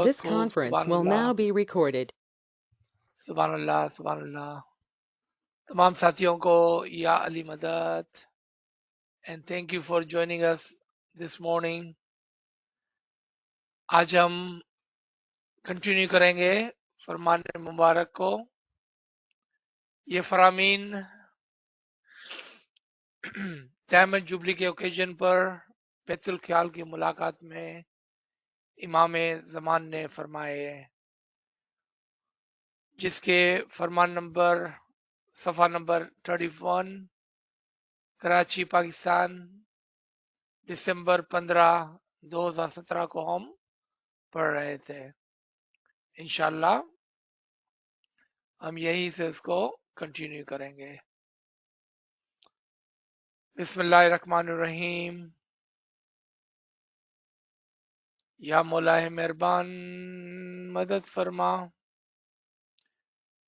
This खूब conference सुभान will Allah now be recorded. सुभान अल्लाह सुभान अल्लाह तमाम साथियों को या अली मदद and thank you for joining us this morning. आज हम कंटिन्यू करेंगे फरमान मुबारक को। ये फरामीन डायमंड जुबली के ओकेजन पर बैतुल ख्याल की मुलाकात में इमाम ज़मान ने फरमाए, जिसके फरमान नंबर सफ़ा नंबर 31 कराची पाकिस्तान दिसंबर 15 2017 को हम पढ़ रहे थे। इंशाल्लाह हम यहीं से इसको कंटिन्यू करेंगे। बिस्मिल्लाहिर्रहमानिर्रहीम। या मौला मेहरबान मदद फरमा,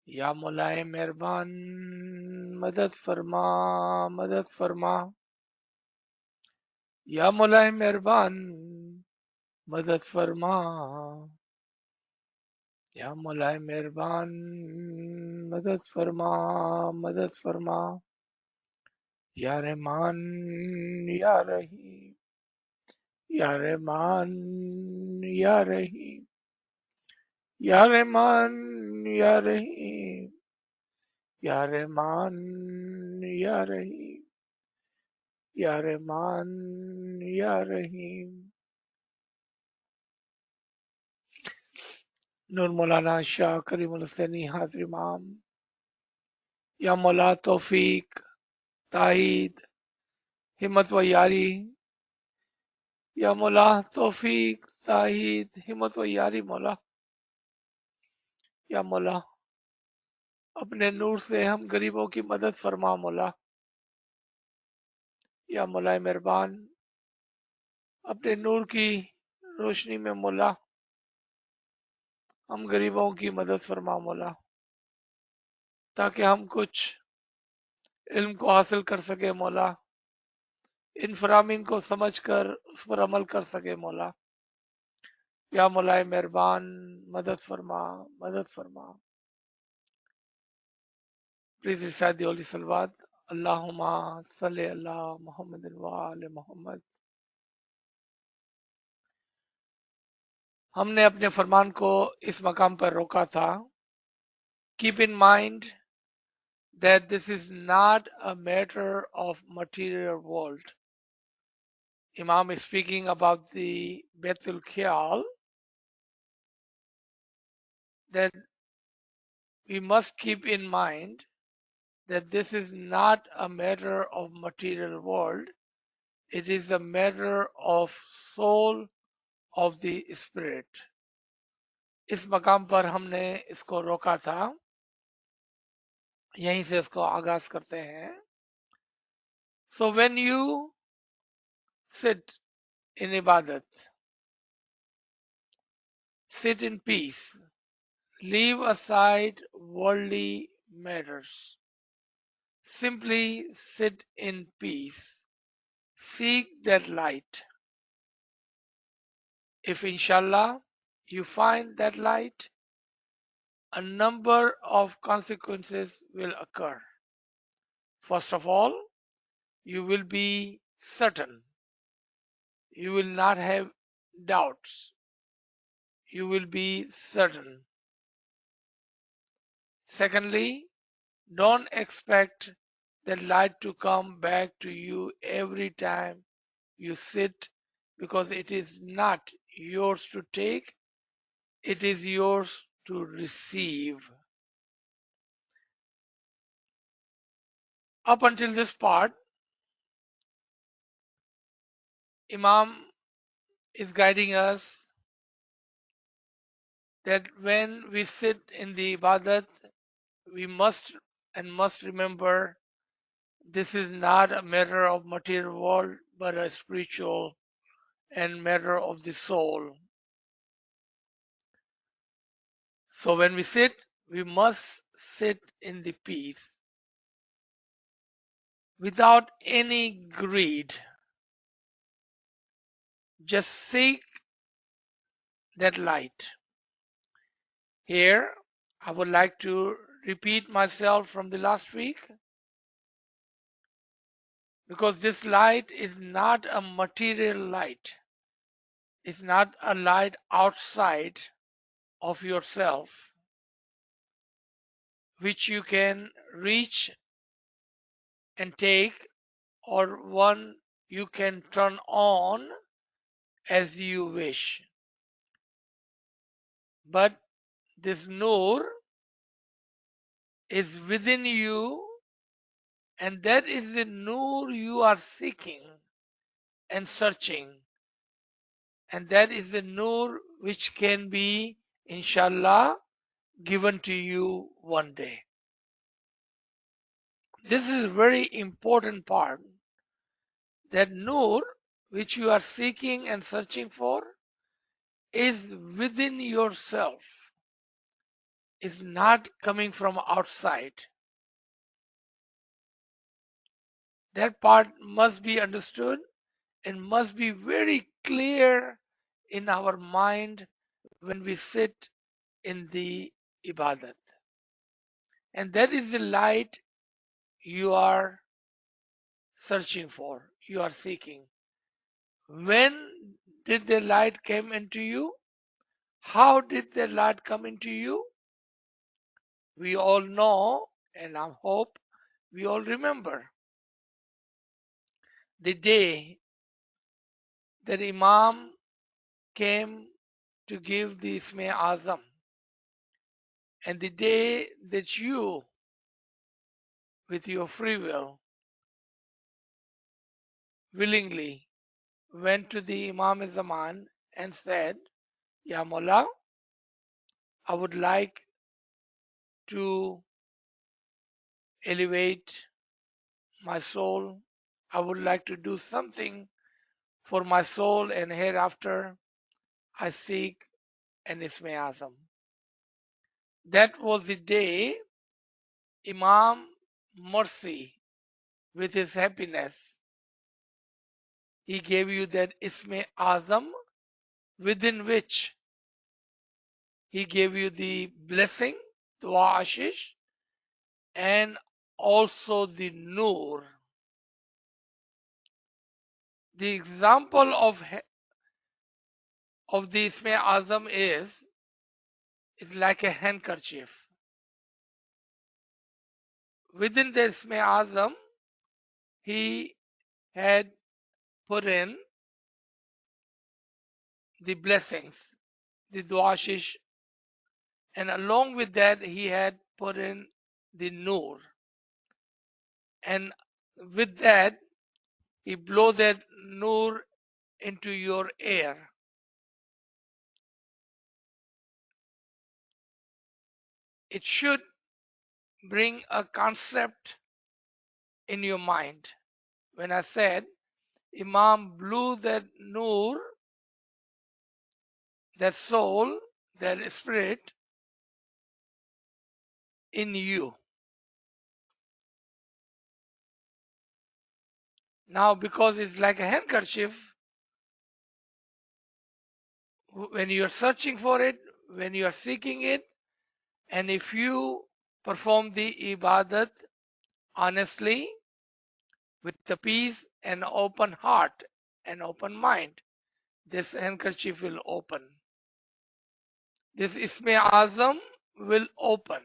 या मौला मेहरबान मदद फरमा, मदद फरमा, या मौला मेहरबान मदद फरमा, या मौला मेहरबान मदद फरमा, मदद फरमा, या रहमान या रहीम, या रहमान या रहीम, या रहमान या रहीम, या रहमान या रहीम, या रहमान या रहीम। नूर मौलाना शाह करीमुल हुसैनी हाजिर इमाम। या मौला तौफीक ताईद हिम्मत व यारी, या मौला तौफीक ताईद हिम्मत व यारी मौला। या मौला अपने नूर से हम गरीबों की मदद फरमा मौला। या मौला मेहरबान अपने नूर की रोशनी में मौला हम गरीबों की मदद फरमा मौला, ताकि हम कुछ इल्म को हासिल कर सके मौला, इन फरामीन को समझकर उस पर अमल कर सके मौला। या मौला मेहरबान मदद फरमा, मदद फरमा। प्लीज रिसाइट द होली सलवात। अल्लाहुम्मा सल्ली अला मुहम्मद व आले मोहम्मद। हमने अपने फरमान को इस मकाम पर रोका था। Keep in mind that this is not a matter of material world. Imam is speaking about the Baitul Khiyal, that we must keep in mind that this is not a matter of material world, it is a matter of soul of the spirit. इस मकाम पर हमने इसको रोका था, यहीं से इसको आगाज करते हैं। So when you sit in ibadat, sit in peace, leave aside worldly matters. Simply sit in peace. Seek that light. If inshallah you find that light, a number of consequences will occur. First of all, you will be certain. You will not have doubts. You will be certain. Secondly, don't expect that light to come back to you every time you sit, because it is not yours to take, it is yours to receive. Up until this part, Imam is guiding us that when we sit in the ibadat, we must remember this is not a matter of material world, but a spiritual and matter of the soul. So when we sit, we must sit in the peace without any greed. Just seek that light. Here, I would like to repeat myself from the last week, because this light is not a material light. It's not a light outside of yourself, which you can reach and take, or one you can turn on as you wish. But this Nur is within you, and that is the Nur you are seeking and searching. And that is the Nur which can be, inshallah, given to you one day. This is a very important part, that Nur which you are seeking and searching for is within yourself, is not coming from outside. That part must be understood and must be very clear in our mind when we sit in the ibadat. And that is the light you are searching for, you are seeking. When did the light come into you? How did the light come into you? We all know, and I hope we all remember the day that Imam came to give the Isme Azam, and the day that you, with your free will, willingly went to the Imam Zaman and said, Ya Mullah, I would like to elevate my soul. I would like to do something for my soul, and hereafter I seek an Isme Azam. That was the day Imam Mercy, with his happiness, he gave you that Isme Azam, within which he gave you the blessing, Dua Ashish, and also the Nur. The example of the Isme Azam is like a handkerchief. Within the Isme Azam, he had put in the blessings, the Dua Ashish, and along with that, he had put in the Nur. And with that, he blow that Nur into your air. It should bring a concept in your mind. When I said Imam blew that Nur, that soul, that spirit in you. Now, because it's like a handkerchief, when you're searching for it, when you're seeking it, and if you perform the ibadat honestly, with the peace and open heart and open mind, this handkerchief will open. This Isme Azam will open.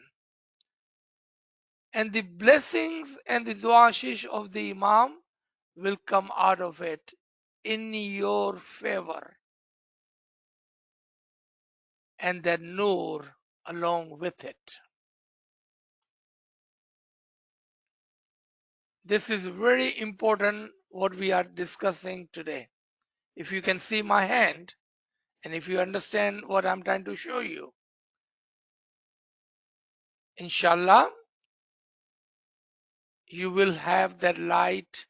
And the blessings and the duashish of the Imam will come out of it in your favor. And the Nur along with it. This is very important what we are discussing today. If you can see my hand, and if you understand what I'm trying to show you, inshallah, you will have that light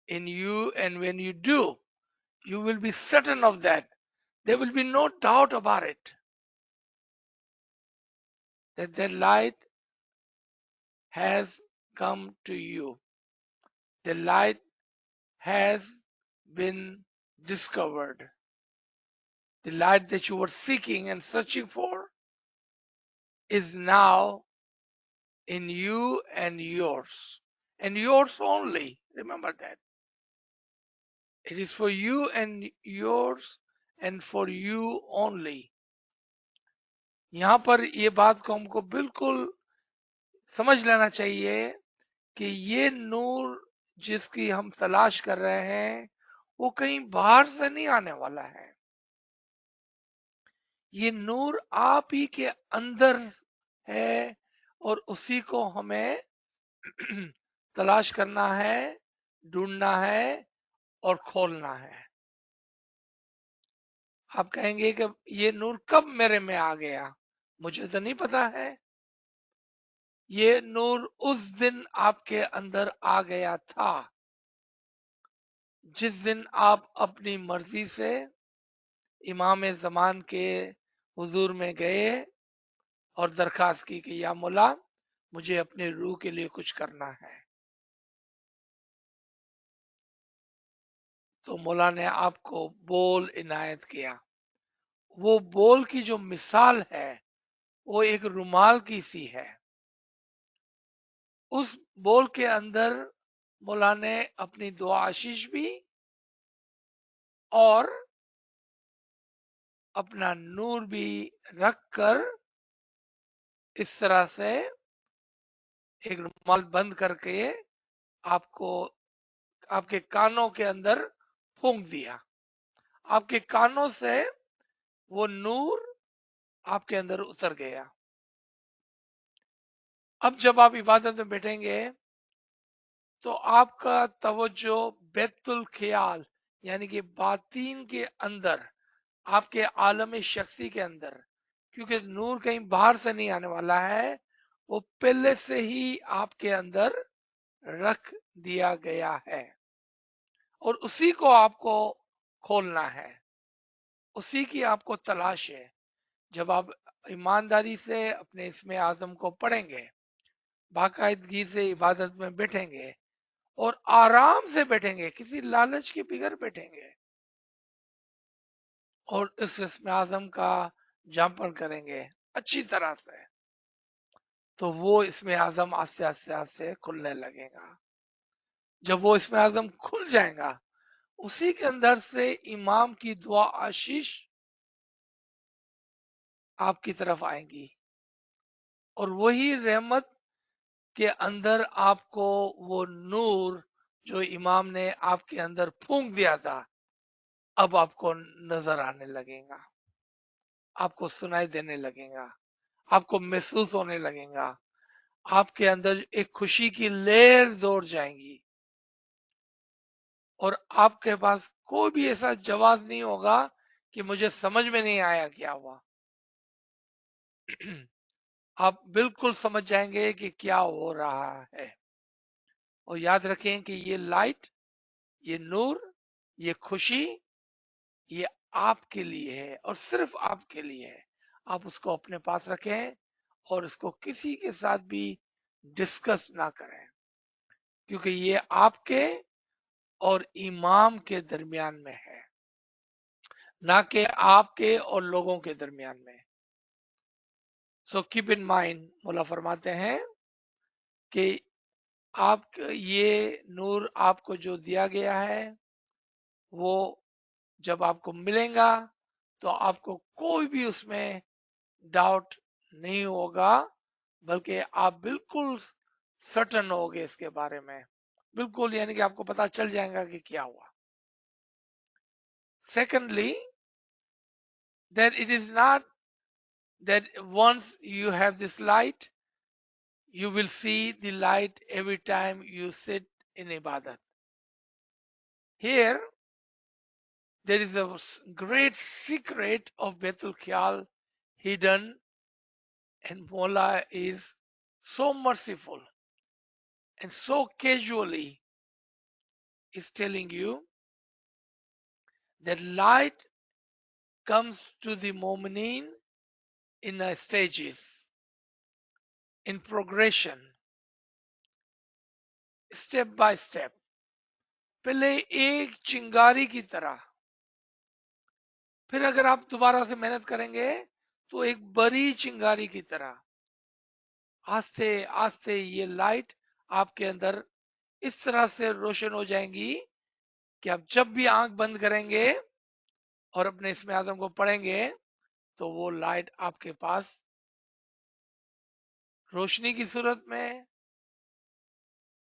in you, and when you do, you will be certain of that. There will be no doubt about it, that the light has come to you. The light has been discovered. The light that you were seeking and searching for is now in you and yours only. Remember that. It is for you and yours and for you only. यहाँ पर ये बात को हमको बिल्कुल समझ लेना चाहिए कि ये नूर जिसकी हम तलाश कर रहे हैं वो कहीं बाहर से नहीं आने वाला है। ये नूर आप ही के अंदर है और उसी को हमें तलाश करना है, ढूंढना है और खोलना है। आप कहेंगे कि ये नूर कब मेरे में आ गया, मुझे तो नहीं पता है। ये नूर उस दिन आपके अंदर आ गया था जिस दिन आप अपनी मर्जी से इमाम ज़मान के हुजूर में गए और दरखास्त की कि या मौला मुझे अपनी रूह के लिए कुछ करना है। तो मौला ने आपको बोल इनायत किया। वो बोल की जो मिसाल है वो एक रुमाल की सी है। उस बोल के अंदर मौला ने अपनी दुआ आशीष भी और अपना नूर भी रख कर इस तरह से एक रुमाल बंद करके आपको आपके कानों के अंदर फूंक दिया। आपके कानों से वो नूर आपके अंदर उतर गया। अब जब आप इबादत में बैठेंगे तो आपका तवज्जो बैतुल ख्याल यानी कि बातीन के अंदर, आपके आलम शख्सी के अंदर, क्योंकि नूर कहीं बाहर से नहीं आने वाला है, वो पहले से ही आपके अंदर रख दिया गया है और उसी को आपको खोलना है, उसी की आपको तलाश है। जब आप ईमानदारी से अपने इसमें आजम को पढ़ेंगे, बाकायदगी से इबादत में बैठेंगे और आराम से बैठेंगे, किसी लालच के बगैर बैठेंगे और इस इसमें आजम का जापन करेंगे अच्छी तरह से, तो वो इसमें आजम आस्ते आस्ते आस्ते खुलने लगेगा। जब वो इसमें आजम खुल जाएगा उसी के अंदर से इमाम की दुआ आशीष आपकी तरफ आएंगी और वही रहमत के अंदर आपको वो नूर जो इमाम ने आपके अंदर फूंक दिया था अब आपको नजर आने लगेगा, आपको सुनाई देने लगेगा, आपको महसूस होने लगेगा। आपके अंदर एक खुशी की लहर दौड़ जाएंगी और आपके पास कोई भी ऐसा जवाब नहीं होगा कि मुझे समझ में नहीं आया क्या हुआ। आप बिल्कुल समझ जाएंगे कि क्या हो रहा है। और याद रखें कि ये लाइट, ये नूर, ये खुशी, ये आपके लिए है और सिर्फ आपके लिए है। आप उसको अपने पास रखें और इसको किसी के साथ भी डिस्कस ना करें, क्योंकि ये आपके और इमाम के दरमियान में है, ना कि आपके और लोगों के दरमियान में। सो कीप इन माइंड, मौला फरमाते हैं कि आप ये नूर आपको जो दिया गया है वो जब आपको मिलेगा तो आपको कोई भी उसमें डाउट नहीं होगा, बल्कि आप बिल्कुल सर्टन होगे इसके बारे में, बिल्कुल, यानी कि आपको पता चल जाएगा कि क्या हुआ। Secondly, that it is not that once you have this light, you will see the light every time you sit in ibadat. Here, there is a great secret of Betul Khyal hidden, and Mola is so merciful and so casually is telling you that light comes to the mu'mineen in stages, in progression, step by step. पहले एक चिंगारी की तरह, फिर अगर आप दोबारा से मेहनत करेंगे तो एक बड़ी चिंगारी की तरह, आस्ते आस्ते ये लाइट आपके अंदर इस तरह से रोशन हो जाएंगी कि आप जब भी आंख बंद करेंगे और अपने इसमें आजम को पढ़ेंगे तो वो लाइट आपके पास रोशनी की सूरत में,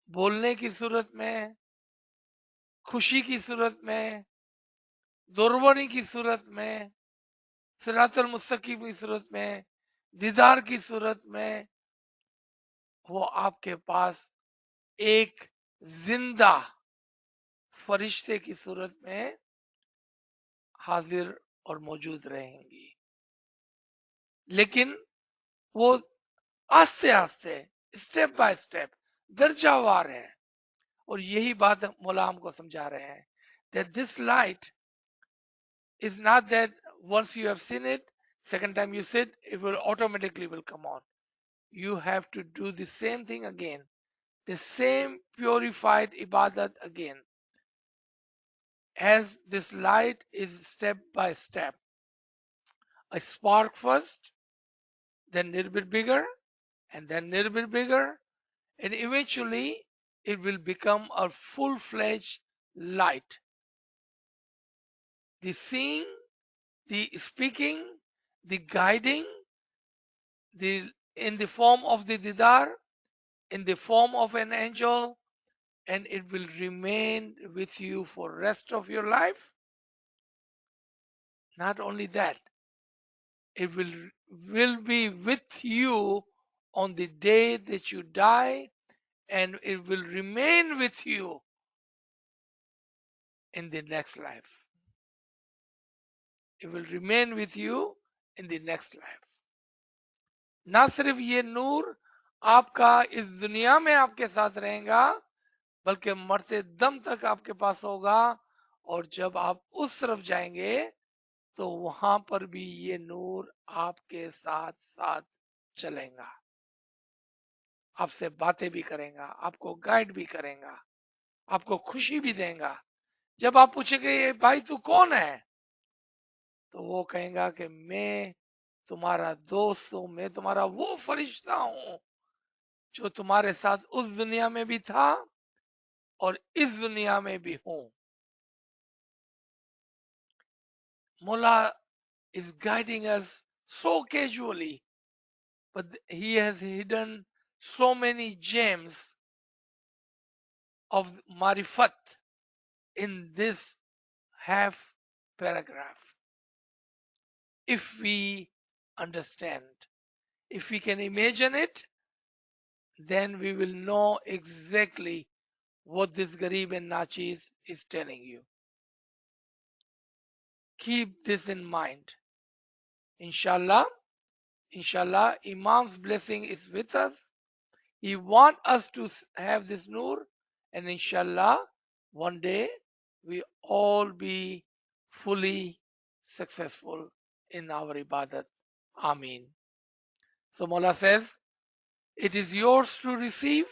बोलने की सूरत में, खुशी की सूरत में, दुर्बनी की सूरत में, सिरातल मुस्तकीम की सूरत में, दीदार की सूरत में, वो आपके पास एक जिंदा फरिश्ते की सूरत में हाजिर और मौजूद रहेंगी। लेकिन वो आस्ते आस्ते, स्टेप बाय स्टेप, दर्जावार है। और यही बात मौला हमको समझा रहे हैं that this light is not that once you have seen it, second time you sit, it will automatically will come on. You have to do the same thing again, the same purified ibadat again. As this light is step by step, a spark first, then a little bit bigger, and then a little bit bigger, and eventually it will become a full-fledged light. The seeing, the speaking, the guiding, the in the form of the didar, in the form of an angel, and it will remain with you for rest of your life. Not only that, it will be with you on the day that you die, and it will remain with you in the next life. It will remain with you in the next life. ना सिर्फ ये नूर आपका इस दुनिया में आपके साथ रहेगा, बल्कि मरते दम तक आपके पास होगा। और जब आप उस तरफ जाएंगे तो वहां पर भी ये नूर आपके साथ साथ चलेगा, आपसे बातें भी करेगा, आपको गाइड भी करेगा, आपको खुशी भी देगा। जब आप पूछेंगे भाई तू कौन है, तो वो कहेगा कि मैं तुम्हारा दोस्त हूं, मैं तुम्हारा वो फरिश्ता हूं जो तुम्हारे साथ उस दुनिया में भी था और इस दुनिया में भी हूं। Mullah is guiding us so casually, but he has hidden so many gems of marifat in this half paragraph. If we understand, if we can imagine it, then we will know exactly what this Garib and Nachis is telling you. Keep this in mind. Inshallah, inshallah, Imam's blessing is with us. He wants us to have this nur, and inshallah, one day we all be fully successful in our ibadat. Ameen. So Mullah says, it is yours to receive,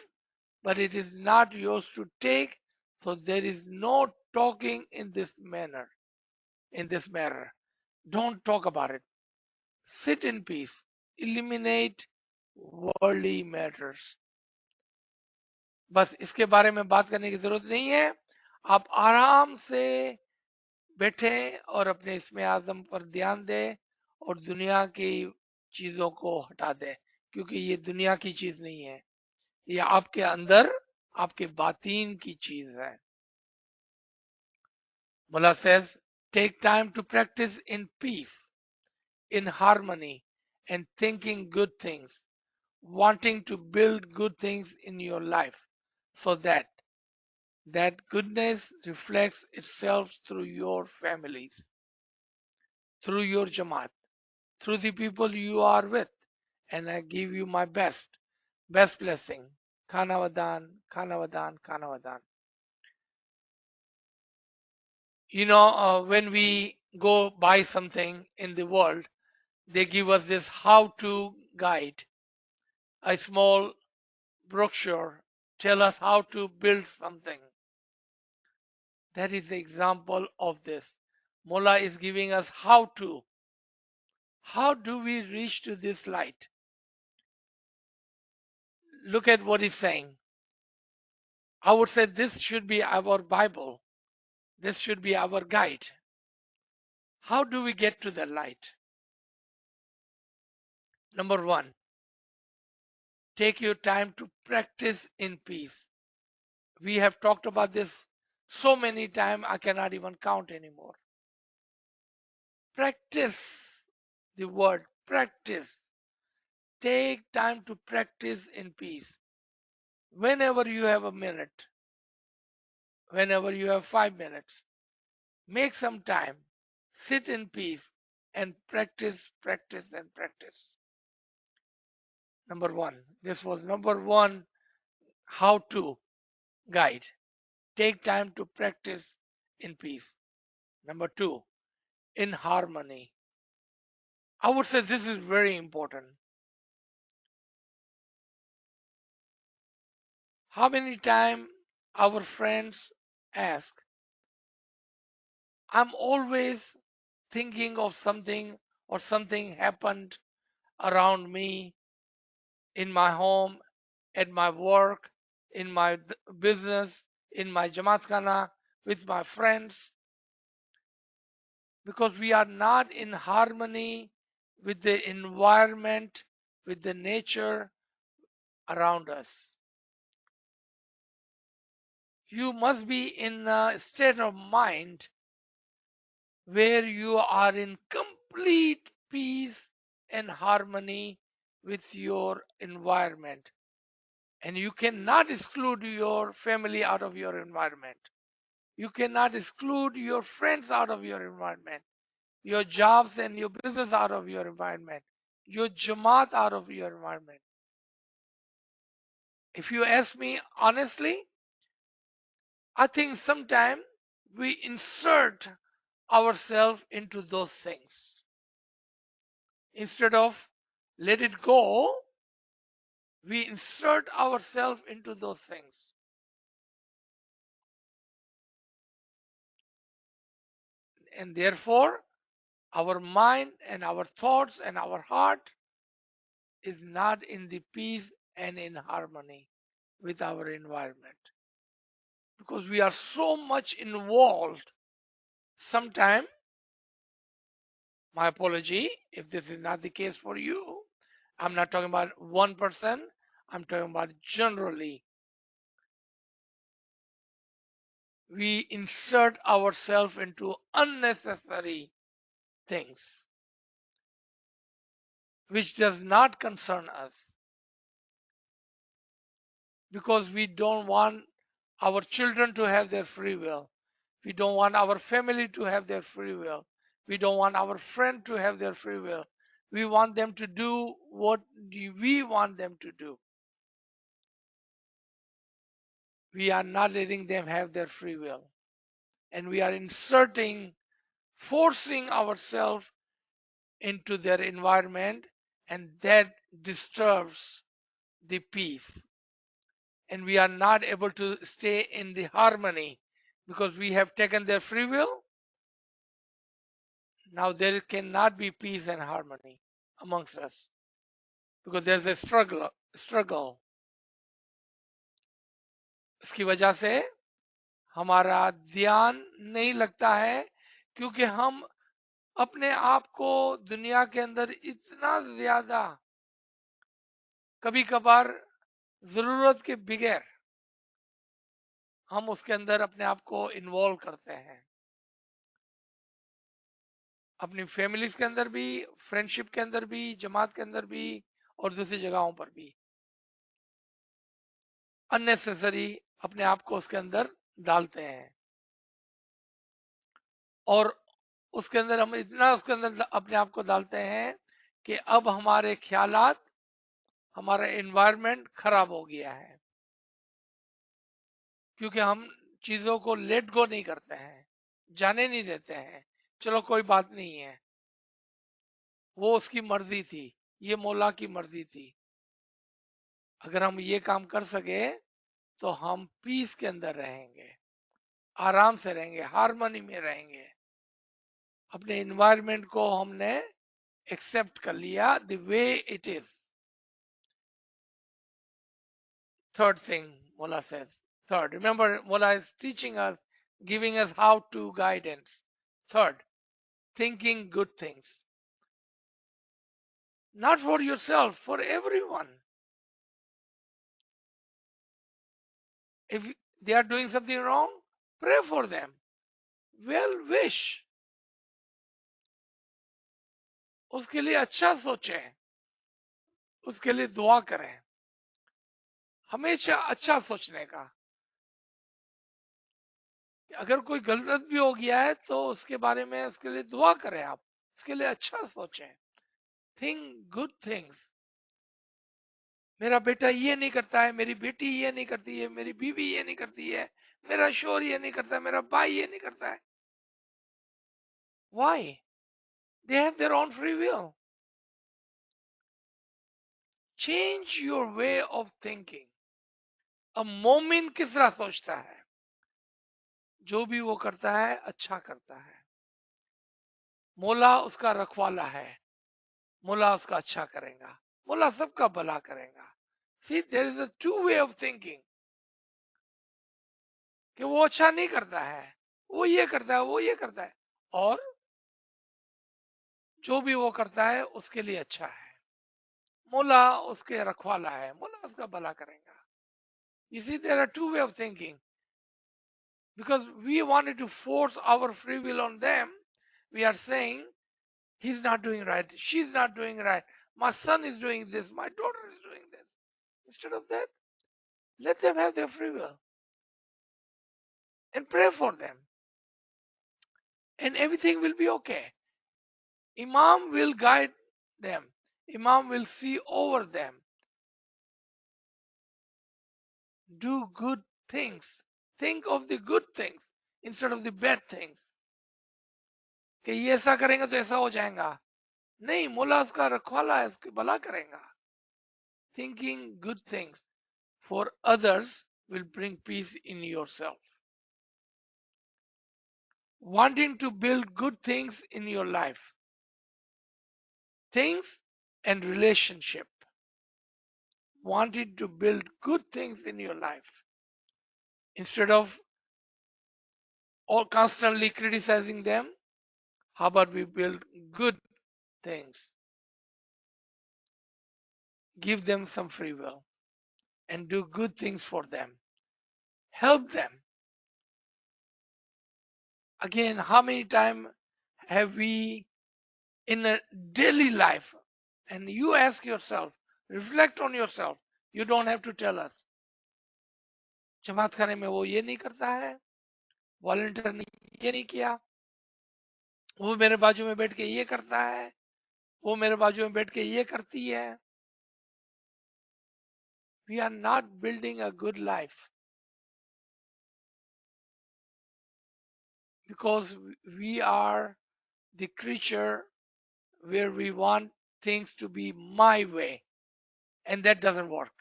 but it is not yours to take. So there is no talking in this manner, in this matter. Don't talk about it. Sit in peace. Eliminate worldly matters. बस इसके बारे में बात करने की जरूरत नहीं है। आप आराम से बैठें और अपने इसमें आजम पर ध्यान दें और दुनिया की चीजों को हटा दें, क्योंकि ये दुनिया की चीज नहीं है, ये आपके अंदर आपके बातीन की चीज है। Mullah says, take time to practice in peace, in harmony, and thinking good things, wanting to build good things in your life, so that goodness reflects itself through your families, through your Jamaat, through the people you are with. And I give you my best blessing. Khanavadan, Khanavadan, Khanavadan. You know, when we go buy something in the world, they give us this how to guide, a small brochure, tell us how to build something. That is the example of this. Mullah is giving us how to. How do we reach to this light? look at what he's saying. I would say this should be our Bible. This should be our guide. How do we get to the light? Number one, take your time to practice in peace. We have talked about this so many times, I cannot even count anymore. Practice the word, practice. Take time to practice in peace. Whenever you have a minute, whenever you have 5 minutes, make some time, sit in peace and practice, practice, and practice. Number one, this was number one how to guide. Take time to practice in peace. Number two, in harmony. I would say this is very important. How many times our friends ask, I'm always thinking of something or something happened around me in my home, at my work, in my business, in my Jamaat Khana, with my friends, because we are not in harmony with the environment, with the nature around us. You must be in a state of mind where you are in complete peace and harmony with your environment. And you cannot exclude your family out of your environment. You cannot exclude your friends out of your environment, your jobs and your business out of your environment, your jamaat out of your environment. If you ask me honestly, I think sometimes we insert ourselves into those things. Instead of let it go, we insert ourselves into those things. And therefore, our mind and our thoughts and our heart is not in the peace and in harmony with our environment. Because we are so much involved. Sometimes, my apology if this is not the case for you, I'm not talking about one person, I'm talking about generally. We insert ourselves into unnecessary things which does not concern us because we don't want our children to have their free will. We don't want our family to have their free will. We don't want our friend to have their free will. We want them to do what we want them to do. We are not letting them have their free will. And we are inserting, forcing ourselves into their environment, and that disturbs the peace. And we are not able to stay in the harmony because we have taken their free will. Now there cannot be peace and harmony amongst us because there's a struggle. इसकी वजह से हमारा ध्यान नहीं लगता है क्योंकि हम अपने आप को दुनिया के अंदर इतना ज्यादा कभी कभार जरूरत के बगैर हम उसके अंदर अपने आप को इन्वॉल्व करते हैं अपनी फैमिलीज के अंदर भी फ्रेंडशिप के अंदर भी जमात के अंदर भी और दूसरी जगहों पर भी अननेसेसरी अपने आप को उसके अंदर डालते हैं और उसके अंदर हम इतना उसके अंदर अपने आप को डालते हैं कि अब हमारे ख्यालात हमारा एनवायरनमेंट खराब हो गया है क्योंकि हम चीजों को लेट गो नहीं करते हैं जाने नहीं देते हैं चलो कोई बात नहीं है वो उसकी मर्जी थी ये मौला की मर्जी थी अगर हम ये काम कर सके तो हम पीस के अंदर रहेंगे आराम से रहेंगे हारमोनी में रहेंगे अपने एनवायरनमेंट को हमने एक्सेप्ट कर लिया the way it is Third thing Mullah says. Third, remember Mullah is teaching us, giving us how to guidance. Third, thinking good things. Not for yourself, for everyone. If they are doing something wrong, pray for them. Well wish. उसके लिए अच्छा सोचें, उसके लिए दुआ करें. हमेशा अच्छा सोचने का. अगर कोई गलत भी हो गया है तो उसके बारे में उसके लिए दुआ करें आप. उसके लिए अच्छा सोचें. Think good things. मेरा बेटा ये नहीं करता है, मेरी बेटी ये नहीं करती है, मेरी बीवी ये नहीं करती है, मेरा शोहर ये नहीं करता है, मेरा भाई ये नहीं करता है. Why? They have their own free will. Change your way of thinking. अब मोमिन किस तरह सोचता है? जो भी वो करता है अच्छा करता है. मौला उसका रखवाला है. मौला उसका अच्छा करेगा. मौला सबका भला करेगा. See, there is a two way of thinking. कि वो अच्छा नहीं करता है, वो ये करता है, वो ये करता है, और जो भी वो करता है उसके लिए अच्छा है. मौला उसके रखवाला है, मौला उसका भला करेगा. You see, there are two way of thinking. Because we wanted to force our free will on them, we are saying, he's not doing right, she's not doing right, my son is doing this, my daughter is doing this. Instead of that, let them have their free will and pray for them, and everything will be okay. Imam will guide them, Imam will see over them. Do good things, think of the good things instead of the bad things. कि ये ऐसा करेंगे तो ऐसा हो जाएगा. नहीं, मौला उसका रखवाला है, उसकी भला करेगा. Thinking good things for others will bring peace in yourself. Wanting to build good things in your life, things and relationship. Wanting to build good things in your life instead of all constantly criticizing them. How about we build good things? Give them some free will and do good things for them. Help them. Again, how many times have we in a daily life, and you ask yourself, reflect on yourself, you don't have to tell us. जमात खाने में वो ये नहीं करता है, volunteer ने ये नहीं किया, वो मेरे बाजू में बैठ के ये करता है, वो मेरे बाजू में बैठ के ये करती है. We are not building a good life because we are the creature where we want things to be my way, and that doesn't work.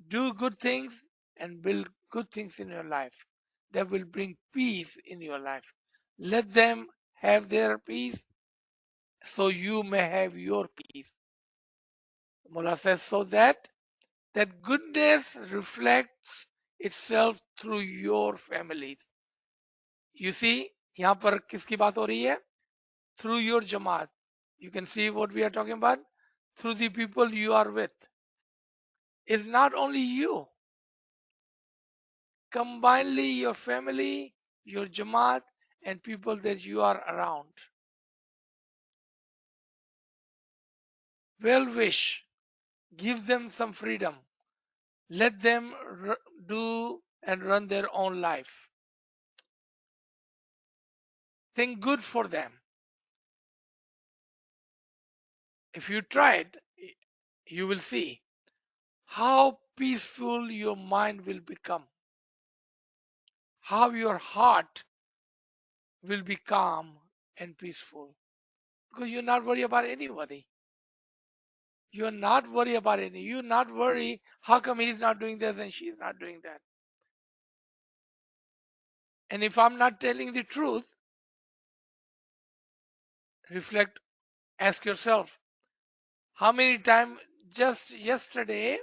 Do good things and build good things in your life that will bring peace in your life. Let them have their peace so you may have your peace. Mullah says, so that goodness reflects itself through your families. You see, यहाँ पर किसकी बात हो रही है? Through your jamaat. You can see what we are talking about. Through the people you are with. It's not only you. Combinedly, your family, your jamaat, and people that you are around. Well wish. Give them some freedom. Let them do and run their own life. Think good for them. If you try it, you will see how peaceful your mind will become, how your heart will be calm and peaceful, because you're not worried about anybody. You're not worried about anything. You're not worried how come he's not doing this and she's not doing that. And if I'm not telling the truth, reflect, ask yourself, how many times just yesterday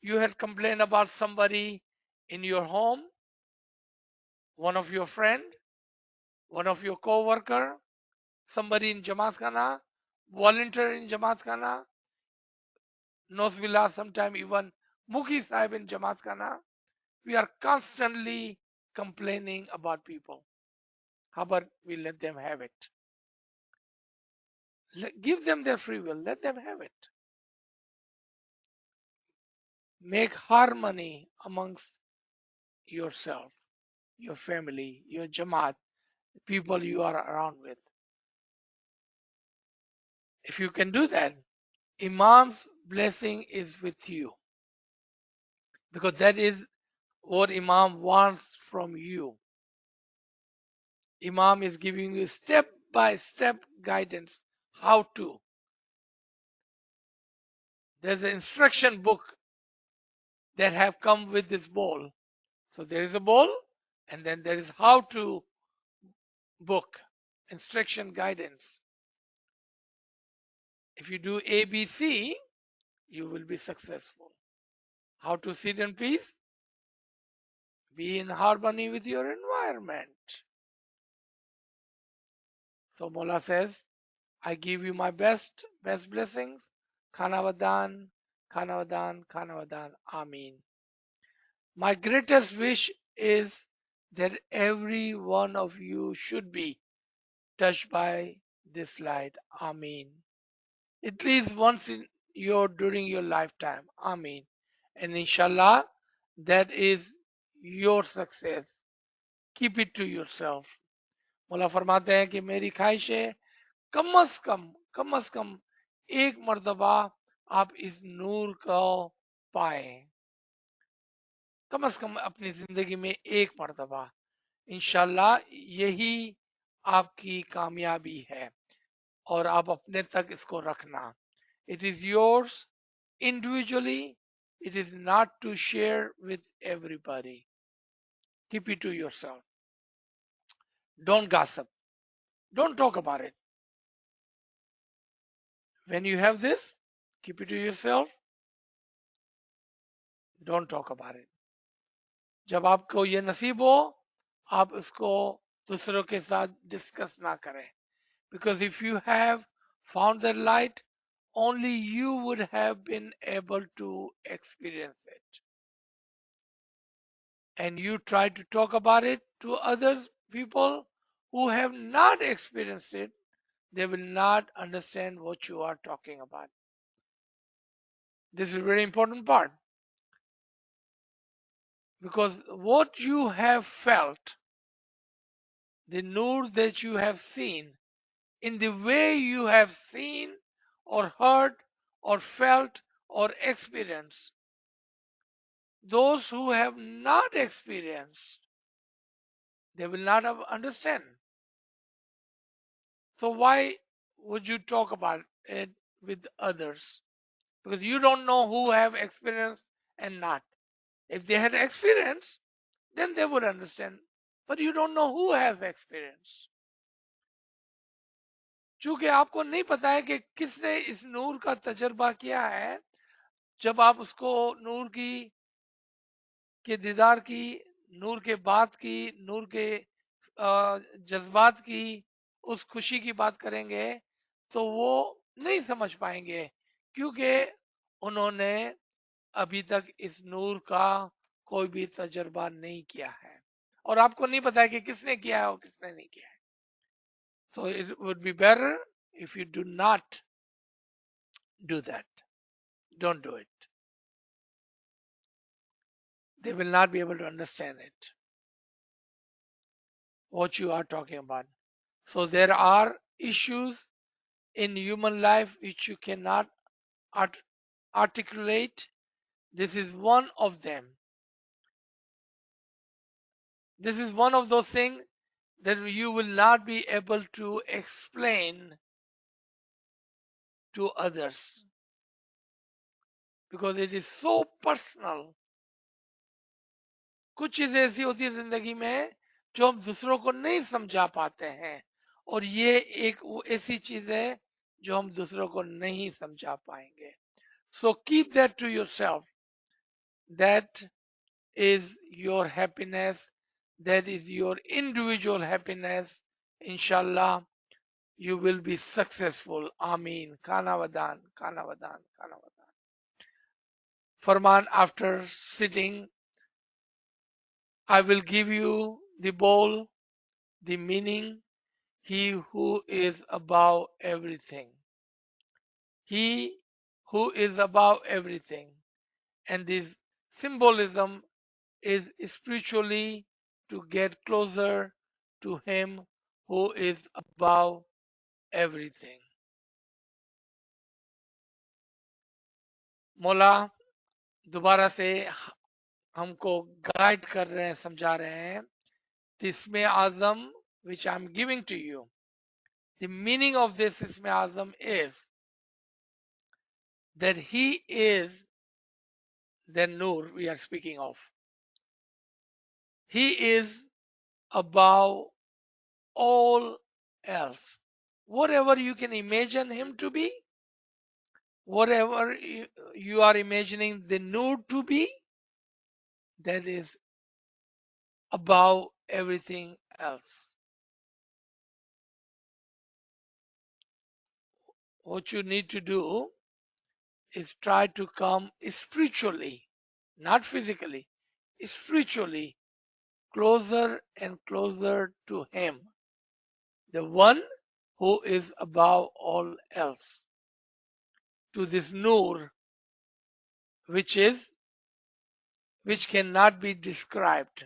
You had complained about somebody in your home, one of your friend, one of your co-worker, somebody in Jamaat Khana, volunteer in Jamaat Khana, Nosvilla, sometime even Mukhi Sahib in Jamaat Khana. We are constantly complaining about people. How about we let them have it? Give them their free will. Let them have it. Make harmony amongst yourself, your family, your Jamaat, the people you are around with. If you can do that, Imam's blessing is with you because that is what Imam wants from you. Imam is giving you step by step guidance how to. There's an instruction book that have come with this bowl. So there is a bowl and then there is how to book, instruction guidance. If you do ABC, you will be successful. How to sit in peace? Be in harmony with your environment. So Mola says, I give you my best blessings. Khanavadan, Khanavadan, Khanavadan. Ameen. My greatest wish is that every one of you should be touched by this light. Ameen. At least once in during your lifetime. Ameen. And inshallah, that is your success. Keep it to yourself. मौला फरमाते हैं कि मेरी ख्वाहिश है कम अज कम एक मर्तबा आप इस नूर को पाए कम अज कम अपनी जिंदगी में एक मर्तबा इंशाल्लाह यही आपकी कामयाबी है और आप अपने तक इसको रखना it is yours individually it is not to share with everybody keep it to yourself don't gossip don't talk about it when you have this keep it to yourself don't talk about it जब आपको ये नसीब हो आप उसको दूसरों के साथ डिस्कस ना करें because if you have found that light only you would have been able to experience it and you try to talk about it to others people who have not experienced it they will not understand what you are talking about this is a very important part because what you have felt the nur that you have seen in the way you have seen or heard or felt or experienced. Those who have not experienced, they will not have understand. So why would you talk about it with others? Because you don't know who have experienced and not. If they had experience, then they would understand. But you don't know who has experience. चूंकि आपको नहीं पता है कि किसने इस नूर का तजर्बा किया है जब आप उसको नूर की के दीदार की नूर के बात की नूर के जज्बात की उस खुशी की बात करेंगे तो वो नहीं समझ पाएंगे क्योंकि उन्होंने अभी तक इस नूर का कोई भी तजर्बा नहीं किया है और आपको नहीं पता है कि किसने किया है और किसने नहीं किया है so it would be better if you do not do that don't do it they will not be able to understand it what you are talking about so there are issues in human life which you cannot art- articulate this is one of them this is one of those things that you will not be able to explain to others because it is so personal कुछ चीजें ऐसी होती है जिंदगी में जो हम दूसरों को नहीं समझा पाते हैं और ये एक ऐसी चीज है जो हम दूसरों को नहीं समझा पाएंगे so keep that to yourself That is your happiness. That is your individual happiness. Inshallah, you will be successful. Ameen. Khana wadan, khana wadan, khana wadan. Farman, after sitting, I will give you the bowl, the meaning. He who is above everything. He who is above everything. And this symbolism is spiritually to get closer to him who is above everything. मौला दोबारा से हमको guide कर रहे हैं, समझा रहे हैं. इसमें आजम which I'm giving to you, the meaning of this isme azam is that he is the nur we are speaking of. He is above all else. Whatever you can imagine him to be, whatever you are imagining the nur to be, that is above everything else. What you need to do is try to come spiritually, not physically, spiritually closer and closer to him, the one who is above all else, to this nur which cannot be described,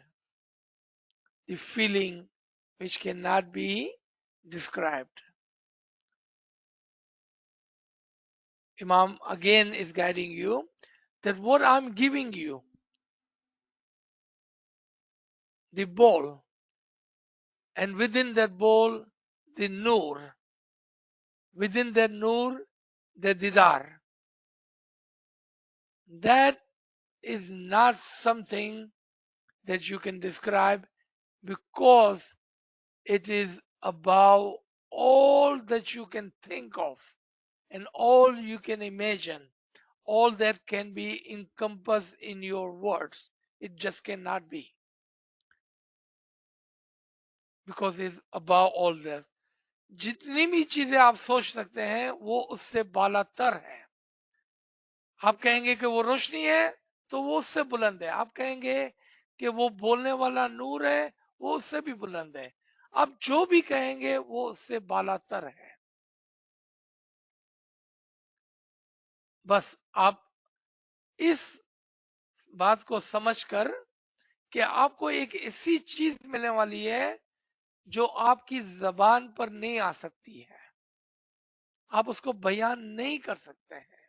the feeling which cannot be described. Imam again is guiding you that what I'm giving you, the bowl, and within that bowl, the nur, within that nur, the didar. That is not something that you can describe because it is above all that you can think of and all you can imagine, all that can be encompassed in your words. It just cannot be because it's above all this. जितनी भी चीजें आप सोच सकते हैं वो उससे बालातर है. आप कहेंगे कि वो रोशनी है तो वो उससे बुलंद है. आप कहेंगे कि वो बोलने वाला नूर है वो उससे भी बुलंद है. आप जो भी कहेंगे वो उससे बालातर है. बस आप इस बात को समझकर कि आपको एक ऐसी चीज मिलने वाली है जो आपकी जबान पर नहीं आ सकती है, आप उसको बयान नहीं कर सकते हैं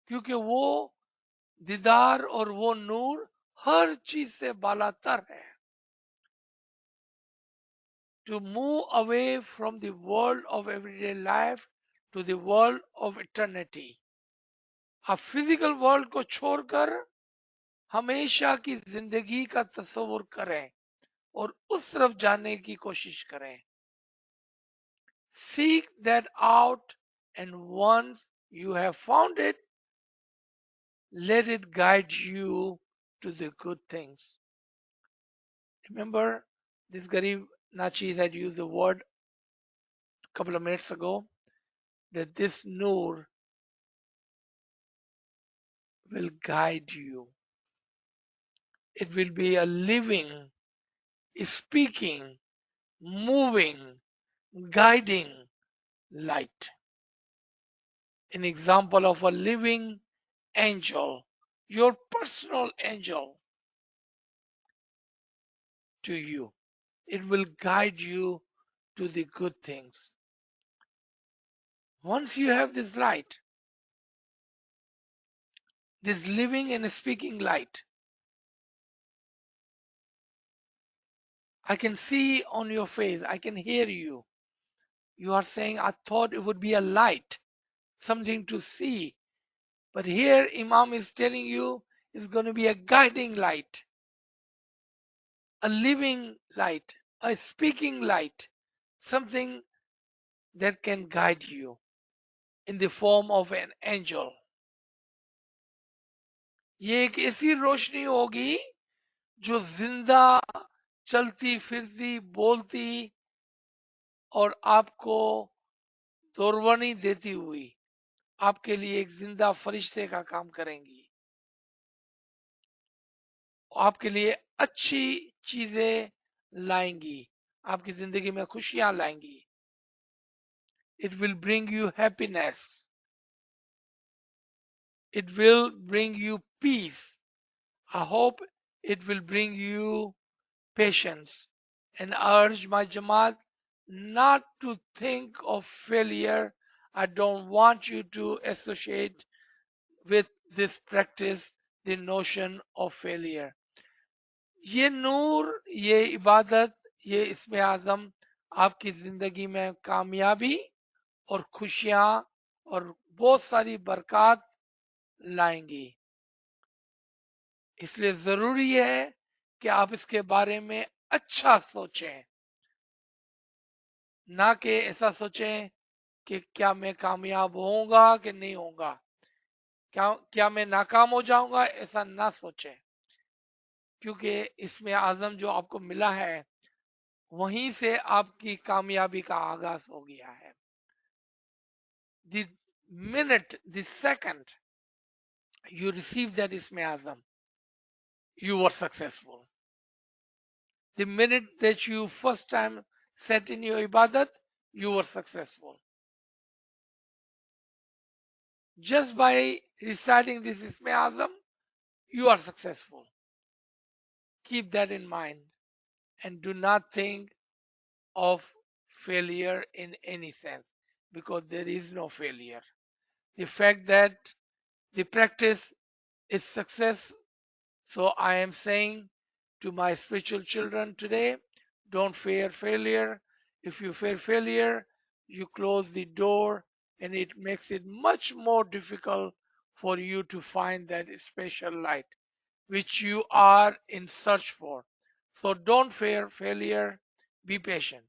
क्योंकि वो दीदार और वो नूर हर चीज से बालातर है. To move away from the world of everyday life to the world of eternity. आप फिजिकल वर्ल्ड को छोड़कर हमेशा की जिंदगी का तस्वुर करें और उस तरफ जाने की कोशिश करें. Seek that out, and once you have found it, let it guide you to the good things. Remember, this Garib Nachis had used the word a couple of minutes ago that this Noor will guide you. It will be a living, speaking, moving, guiding light. An example of a living angel, your personal angel to you. It will guide you to the good things. Once you have this light, this living and speaking light, I can see on your face, I can hear you. You are saying, I thought it would be a light, something to see. But here, Imam is telling you it's going to be a guiding light, a living light, a speaking light, something that can guide you in the form of an angel. ये एक ऐसी रोशनी होगी जो जिंदा चलती फिरती बोलती और आपको दोरवनी देती हुई आपके लिए एक जिंदा फरिश्ते का काम करेंगी, आपके लिए अच्छी चीजें लाएंगी, आपकी जिंदगी में खुशियां लाएंगी. It will bring you happiness. It will bring you peace. I hope it will bring you patience, and urge my Jamaat not to think of failure. I don't want you to associate with this practice the notion of failure. ये नूर, ये इबादत, ये इसमें आज़म आपकी जिंदगी में कामयाबी और खुशियां और बहुत सारी बरकत लाएंगी. इसलिए जरूरी है कि आप इसके बारे में अच्छा सोचें, ना कि ऐसा सोचें कि क्या मैं कामयाब होऊंगा कि नहीं होऊंगा, क्या मैं नाकाम हो जाऊंगा, ऐसा ना सोचें. क्योंकि इसमें आजम जो आपको मिला है वहीं से आपकी कामयाबी का आगाज हो गया है. The minute, the second you receive that isme azam, you were successful. The minute that you first time sat in your ibadat, you were successful. Just by reciting this isme azam, you are successful. Keep that in mind and do not think of failure in any sense, because there is no failure. The fact that the practice is success. So I am saying to my spiritual children today, don't fear failure. If you fear failure, you close the door and it makes it much more difficult for you to find that special light which you are in search for. So don't fear failure. Be patient.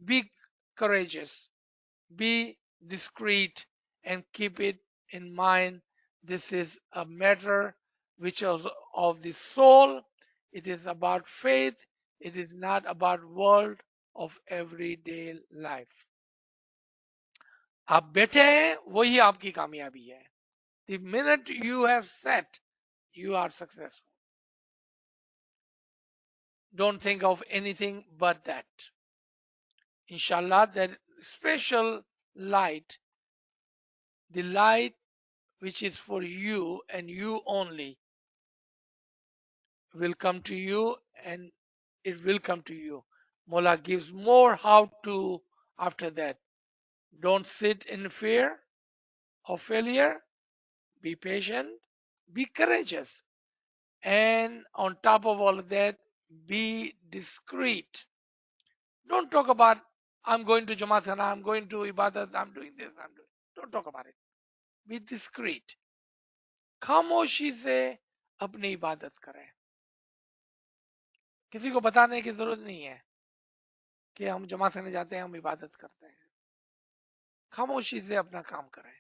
Be courageous. Be discreet and keep it in mind. This is a matter which is of the soul. It is about faith. It is not about world of everyday life. आप बैठे हैं वही आपकी कामयाबी है. The minute you have sat, you are successful. Don't think of anything but that. Inshallah, that special light, the light which is for you and you only, will come to you, and it will come to you. Mullah gives more how to after that. Don't sit in fear of failure. Be patient. Be courageous. And on top of all of that, be discreet. Don't talk about, I'm going to Jamaat Khana, I'm going to Ibadat, I'm doing this, I'm doing. Don't talk about it. Be discreet. खामोशी से अपनी इबादत करें. किसी को बताने की जरूरत नहीं है कि हम जमात खाने जाते हैं, हम इबादत करते हैं. खामोशी से अपना काम करें.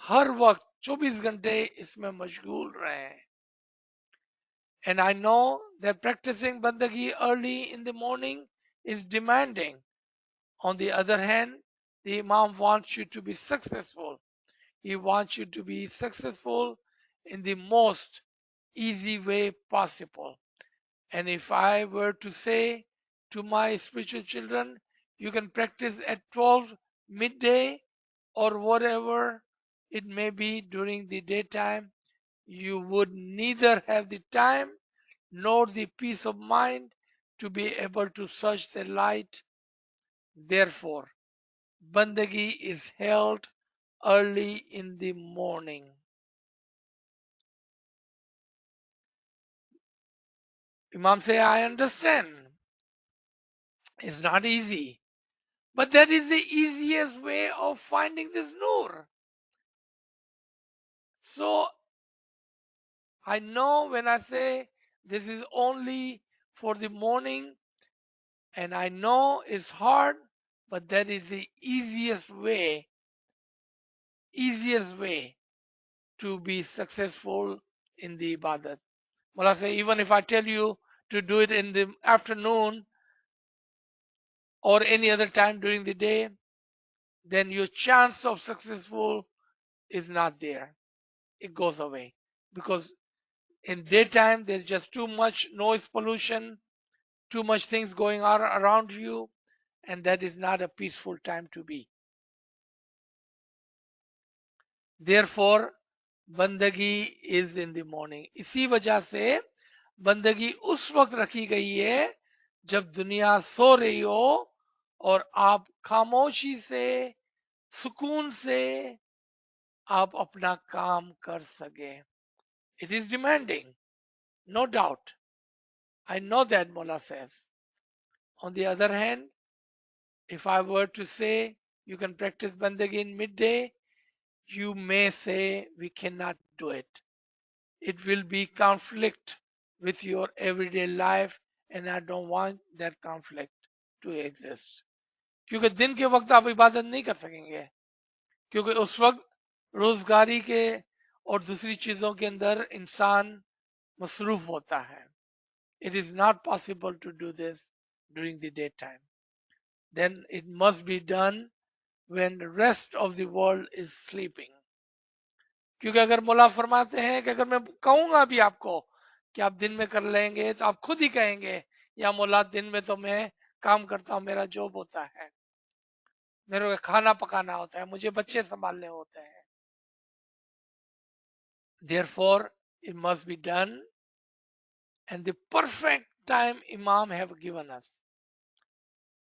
हर वक्त 24 घंटे इसमें मशगूल रहें. And I know that practicing bandagi early in the morning is demanding. On the other hand, the Imam wants you to be successful. He wants you to be successful in the most easy way possible. And if I were to say to my spiritual children, you can practice at 12 midday or whatever it may be during the daytime, you would neither have the time nor the peace of mind to be able to search the light. Therefore, Bandagi is held early in the morning. Imam say, I understand. It's not easy. But that is the easiest way of finding this nur. So I know when I say this is only for the morning, and I know it's hard, but that is the easiest way to be successful in the ibadat. Mullah say, even if I tell you to do it in the afternoon or any other time during the day, then your chance of successful is not there. It goes away because in daytime there's just too much noise pollution, too much things going on around you, and that is not a peaceful time to be. Therefore, बंदगी is in the morning. इसी वजह से बंदगी उस वक्त रखी गई है जब दुनिया सो रही हो और आप खामोशी से सुकून से आप अपना काम कर सके. It is demanding, no doubt. I know that, Mullah says. On the other hand, if I were to say you can practice bandagi in midday, you may say we cannot do it. It will be conflict with your everyday life, and I don't want that conflict to exist. क्योंकि दिन के वक्त आप इबादत नहीं कर सकेंगे, क्योंकि उस वक्त रोजगारी के और दूसरी चीजों के अंदर इंसान मसरूफ होता है. It is not possible to do this during the daytime. Then it must be done when the rest of the world is sleeping. क्योंकि अगर मौला फरमाते हैं कि अगर मैं कहूंगा भी आपको कि आप दिन में कर लेंगे तो आप खुद ही कहेंगे या मौला दिन में तो मैं काम करता हूं, मेरा जॉब होता है, मेरे को खाना पकाना होता है, मुझे बच्चे संभालने होते हैं. Therefore, it must be done and the perfect time Imam have given us.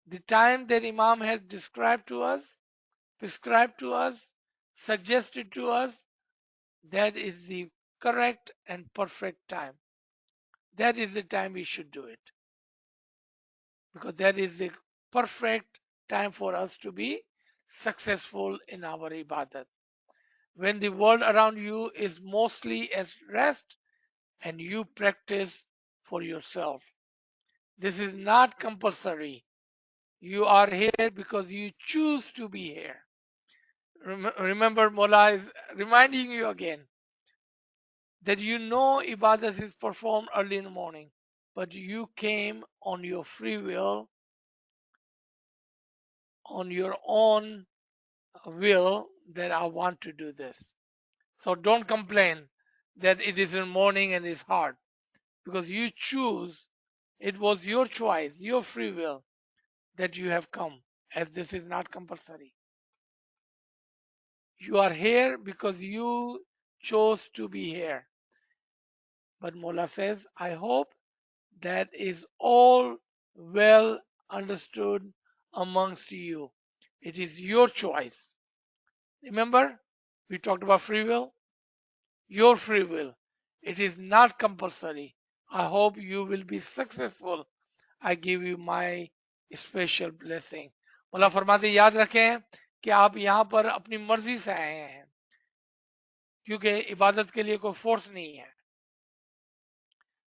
The time that Imam has described to us, prescribed to us, suggested to us, that is the correct and perfect time. That is the time we should do it. Because that is the perfect time for us to be successful in our ibadat. When the world around you is mostly at rest and you practice for yourself. This is not compulsory. You are here because you choose to be here. Remember, Mullah is reminding you again that you know ibadat is performed early in the morning, but you came on your free will, on your own will that I want to do this. So don't complain that it is in the morning and it's hard because you choose, it was your choice, your free will that you have come, as this is not compulsory. You are here because you chose to be here. But Mullah says, I hope that is all well understood amongst you. It is your choice. Remember, we talked about free will? Your free will. It is not compulsory. I hope you will be successful. I give you my special blessing. मौला फरमाते याद रखें कि आप यहाँ पर अपनी मर्जी से आए हैं, क्योंकि इबादत के लिए कोई फोर्स नहीं है.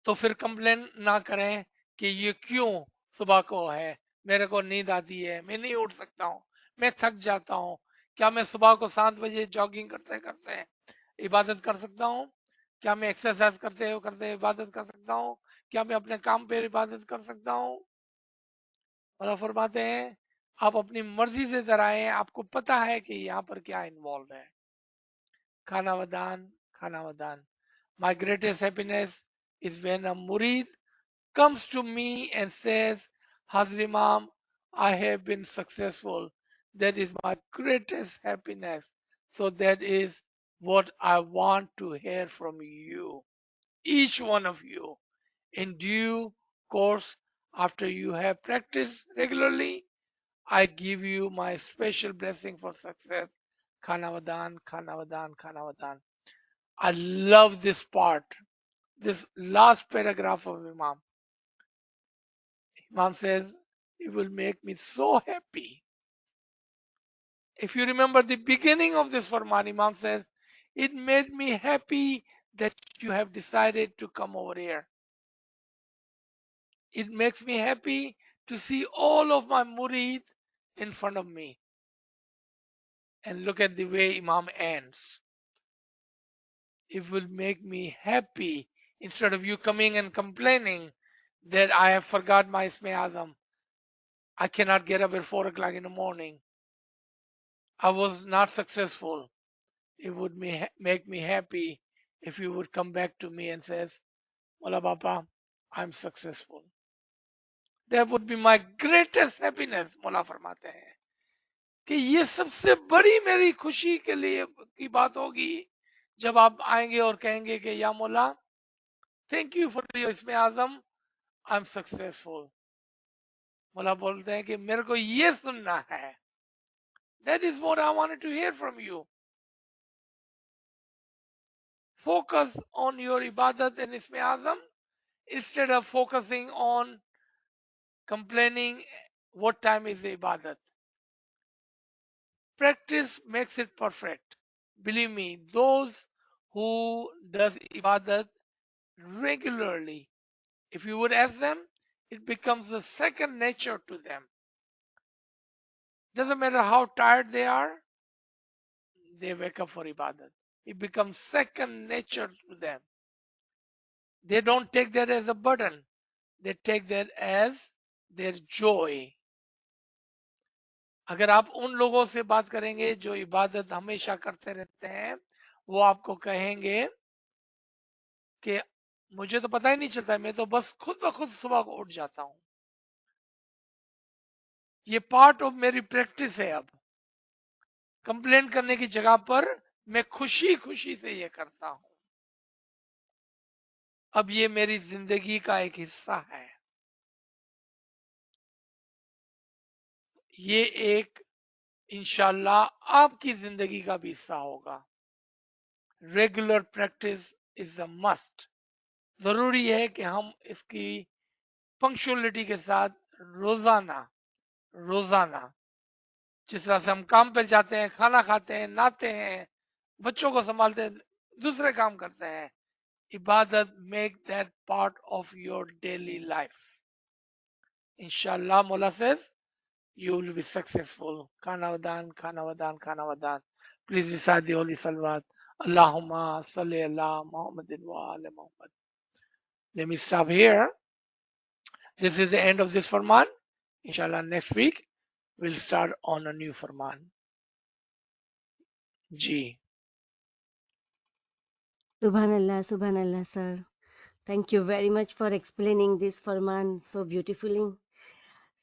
तो फिर कंप्लेन ना करें कि ये क्यों सुबह को है, मेरे को नींद आती है, मैं नहीं उठ सकता हूँ, मैं थक जाता हूँ. क्या मैं सुबह को 7 बजे जॉगिंग करते करते इबादत कर सकता हूँ? क्या मैं एक्सरसाइज करते करते इबादत कर सकता हूँ? क्या मैं अपने काम पे इबादत कर सकता हूँ? और फरमाते हैं आप अपनी मर्जी से जराए, आपको पता है कि यहाँ पर क्या इन्वॉल्व है. खाना वदान, खाना वदान. My greatest happiness is when a murid comes to me and says, Hazrat Imam, I have been successful. That is my greatest happiness. So that is what I want to hear from you, each one of you, in due course. After you have practiced regularly, I give you my special blessing for success. Khanavadan, Khanavadan, Khanavadan. I love this part, this last paragraph of Imam. Imam says, it will make me so happy. If you remember the beginning of this Farman, Imam says, it made me happy that you have decided to come over here. It makes me happy to see all of my murids in front of me. And look at the way Imam ends. it will make me happy instead of you coming and complaining that I have forgot my Isme Azam. I cannot get up at 4 o'clock in the morning. I was not successful. It would make me happy if you would come back to me and says, Mola Papa, I'm successful. That would be my greatest happiness. मौला फरमाते हैं कि ये सबसे बड़ी मेरी खुशी के लिए की बात होगी जब आप आएंगे और कहेंगे कि या मौला थैंक यू फॉर योर इसमें आजम आई एम सक्सेसफुल. मौला बोलते हैं कि मेरे को ये सुनना है. That is what I wanted to hear from you. Focus on your ibadat and isme azam instead of focusing on complaining what time is the ibadat. Practice makes it perfect. Believe me, those who does ibadat regularly, if you would ask them, it becomes a second nature to them. Doesn't matter how tired they are, they wake up for ibadat. It becomes second nature to them. They don't take that as a burden. They take that as their joy. अगर आप उन लोगों से बात करेंगे जो इबादत हमेशा करते रहते हैं, वो आपको कहेंगे कि मुझे तो पता ही नहीं चलता, मैं तो बस खुद ब खुद सुबह को उठ जाता हूं. ये पार्ट ऑफ मेरी प्रैक्टिस है. अब कंप्लेन करने की जगह पर मैं खुशी खुशी से ये करता हूं. अब ये मेरी जिंदगी का एक हिस्सा है. ये एक इंशाल्लाह आपकी जिंदगी का भी हिस्सा होगा. Regular practice is a must. जरूरी है कि हम इसकी पंक्चुअलिटी के साथ रोजाना रोजाना जिस तरह से हम काम पर जाते हैं, खाना खाते हैं, नहाते हैं, बच्चों को संभालते हैं, दूसरे काम करते हैं, इबादत make that part of your daily life. इंशाल्लाह मौला says you will be successful. Khana wadan, khana wadan, khana wadan. Please recite the holy salawat. Allahumma salli ala Muhammadin wa ala Muhammad. Let me stop here. This is the end of this Farman. Inshallah, next week we'll start on a new Farman. Ji. Subhanallah, sir. Thank you very much for explaining this Farman so beautifully.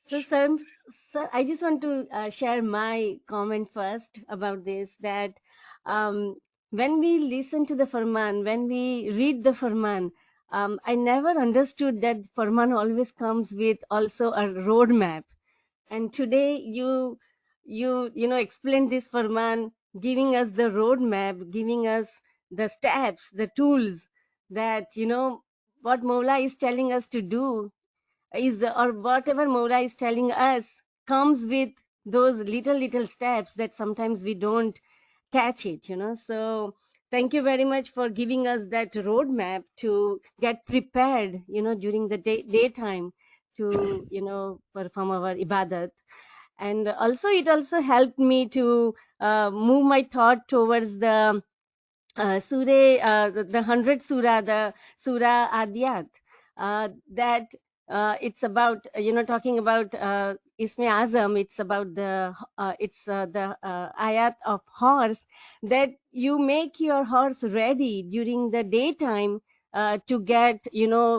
So, sir, I just want to share my comment first about this, that when we listen to the Farman, when we read the Farman, I never understood that Farman always comes with also a roadmap. And today you know explain this Farman, giving us the roadmap, giving us the steps, the tools that what Mawla is telling us to do is, or whatever Mawla is telling us comes with those little steps that sometimes we don't catch it. So thank you very much for giving us that roadmap to get prepared, during the daytime to, perform our ibadat. And also it also helped me to move my thought towards the the 100th surah, the surah Adiyat, that it's about, talking about Isme Azam. It's about the ayat of horse, that you make your horse ready during the daytime to get,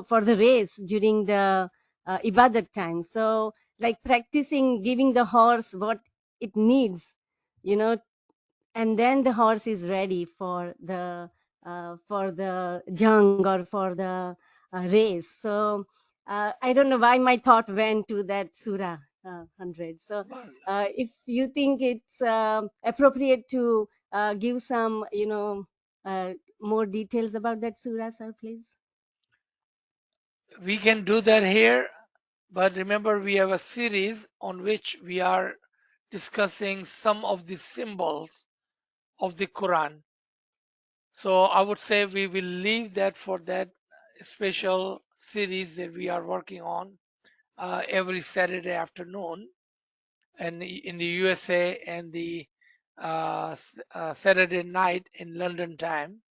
for the race during the ibadat time. So like practicing giving the horse what it needs, you know and then the horse is ready for the jung, or for the race. So I don't know why my thought went to that surah 100. So if you think it's appropriate to give some more details about that surah, sir, please. We can do that here, but remember we have a series on which we are discussing some of the symbols of the Quran. So I would say we will leave that for that special series that we are working on every Saturday afternoon, and in the USA, and the Saturday night in London time.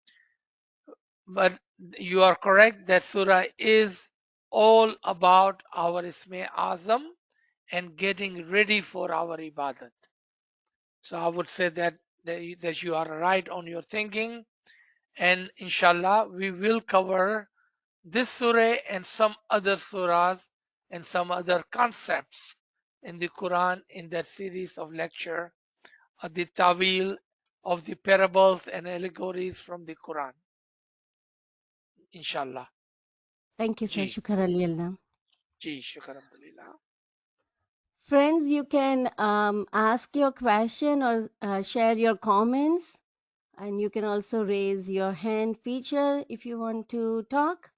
But you are correct that surah is all about our Isme Azam and getting ready for our ibadat. So I would say that you are right on your thinking, and inshallah we will cover this surah and some other surahs and some other concepts in the Quran in that series of lecture, the Tawil of the parables and allegories from the Quran, inshallah. Thank you, sir. Ji, Shukar Ali Allah. ji, shukar alhamdulillah. Friends, you can ask your question or share your comments, and you can also raise your hand feature if you want to talk.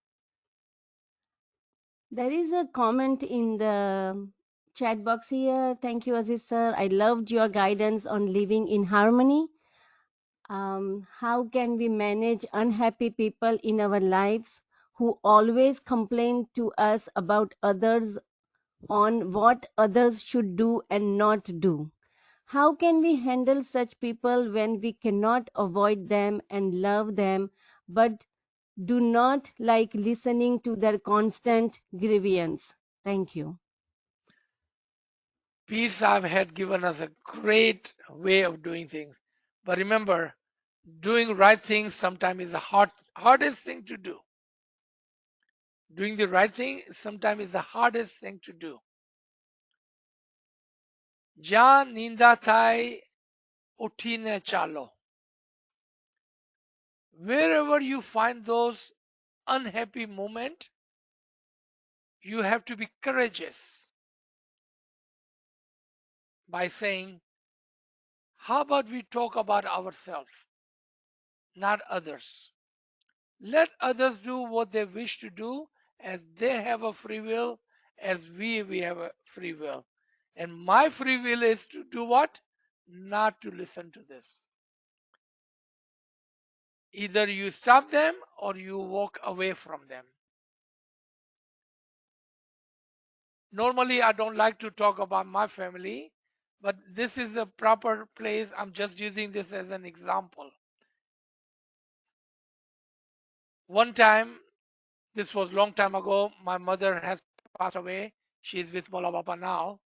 There is a comment in the chat box here. Thank you, Aziz sir. I loved your guidance on living in harmony. How can we manage unhappy people in our lives who always complain to us about others on what others should do and not do? How can we handle such people when we cannot avoid them and love them, but do not like listening to their constant grievance? Thank you. Peace Saab had given us a great way of doing things. But remember, doing right things sometimes is the hardest thing to do. Doing the right thing sometimes is the hardest thing to do. Ja ninda thai utine chalo. Wherever you find those unhappy moments, you have to be courageous by saying, how about we talk about ourselves, not others? Let others do what they wish to do as they have a free will, as we have a free will. And my free will is to do what? Not to listen to this. Either you stop them or you walk away from them. Normally, I don't like to talk about my family, but this is a proper place. I'm just using this as an example. One time, this was long time ago, my mother has passed away. She's with Mola Baba now.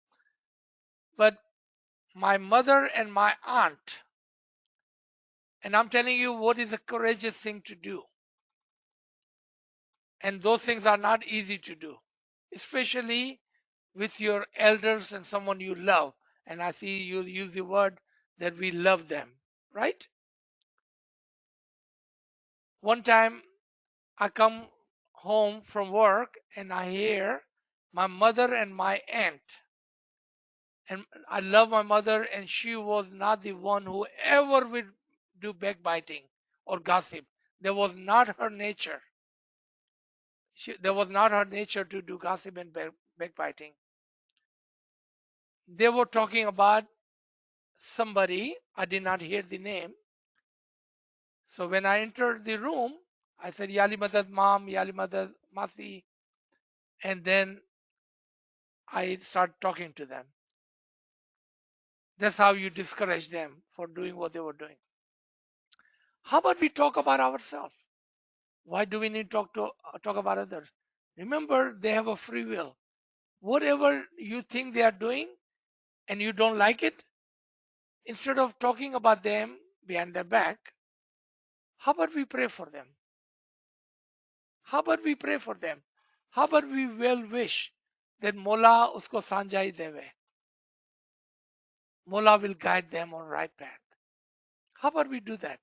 But my mother and my aunt, and I'm telling you what is a courageous thing to do. And those things are not easy to do, especially with your elders and someone you love. And I see you use the word that we love them, right? One time I come home from work and I hear my mother and my aunt. And I love my mother, and she was not the one who ever would do backbiting or gossip. That was not her nature. That was not her nature to do gossip and backbiting. They were talking about somebody. I did not hear the name. So when I entered the room, I said, Yali Madad Mom, Yali Madad Masi. And then I started talking to them. That's how you discourage them for doing what they were doing. How about we talk about ourselves? Why do we need to talk about others? Remember, they have a free will. Whatever you think they are doing and you don't like it, instead of talking about them behind their back, how about we pray for them? How about we pray for them? How about we well wish that Mola usko sanjai deve? Mola will guide them on right path. How about we do that?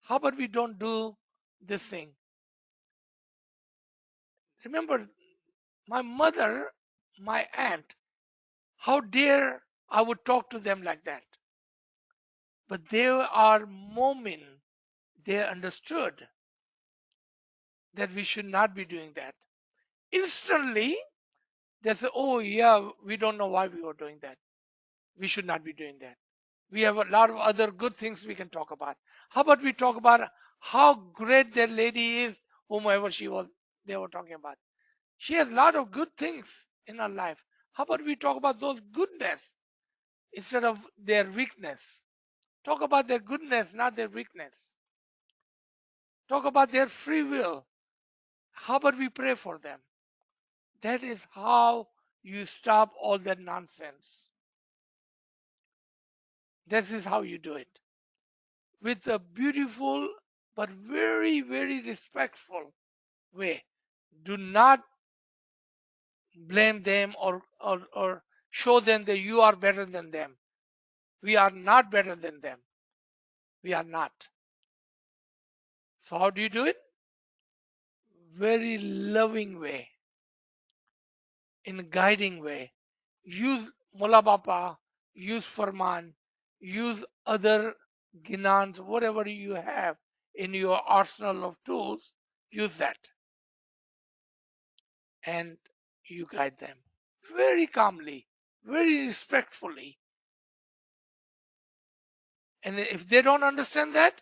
How about we don't do this thing? Remember, my mother, my aunt, how dare I would talk to them like that? But they are mu'min. They understood that we should not be doing that. Instantly, they say, oh, yeah, we don't know why we were doing that. We should not be doing that. We have a lot of other good things we can talk about. How about we talk about how great that lady is, whomever she was, they were talking about. She has a lot of good things in her life. How about we talk about those goodness instead of their weakness? Talk about their goodness, not their weakness. talk about their free will. How about we pray for them? That is how you stop all that nonsense. This is how you do it. With a beautiful but very, very respectful way. Do not blame them or show them that you are better than them. We are not better than them. We are not. So how do you do it? Very loving way, in a guiding way. Use Mola Bapa, use Farman, use other Ginans, whatever you have in your arsenal of tools, use that and you guide them very calmly, very respectfully. And if they don't understand that,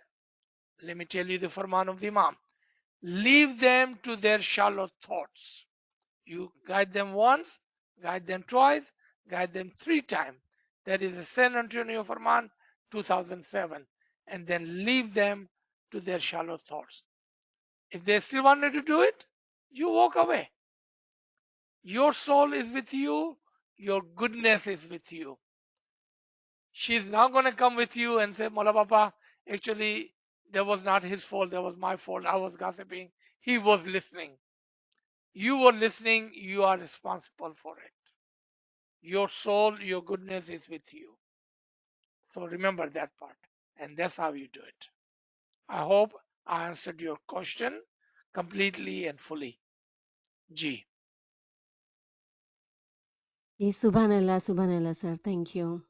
let me tell you the Farman of the Imam. Leave them to their shallow thoughts. You guide them once, guide them twice, guide them 3 times. That is the San Antonio Farman 2007. And then leave them to their shallow thoughts. If they still wanted to do it, you walk away. Your soul is with you, your goodness is with you. She's not going to come with you and say, Mola Papa, actually, that was not his fault, that was my fault. I was gossiping. He was listening. You were listening, you are responsible for it. Your soul, your goodness is with you. So remember that part. And that's how you do it. I hope I answered your question completely and fully. G. Subhanallah, sir. Thank you.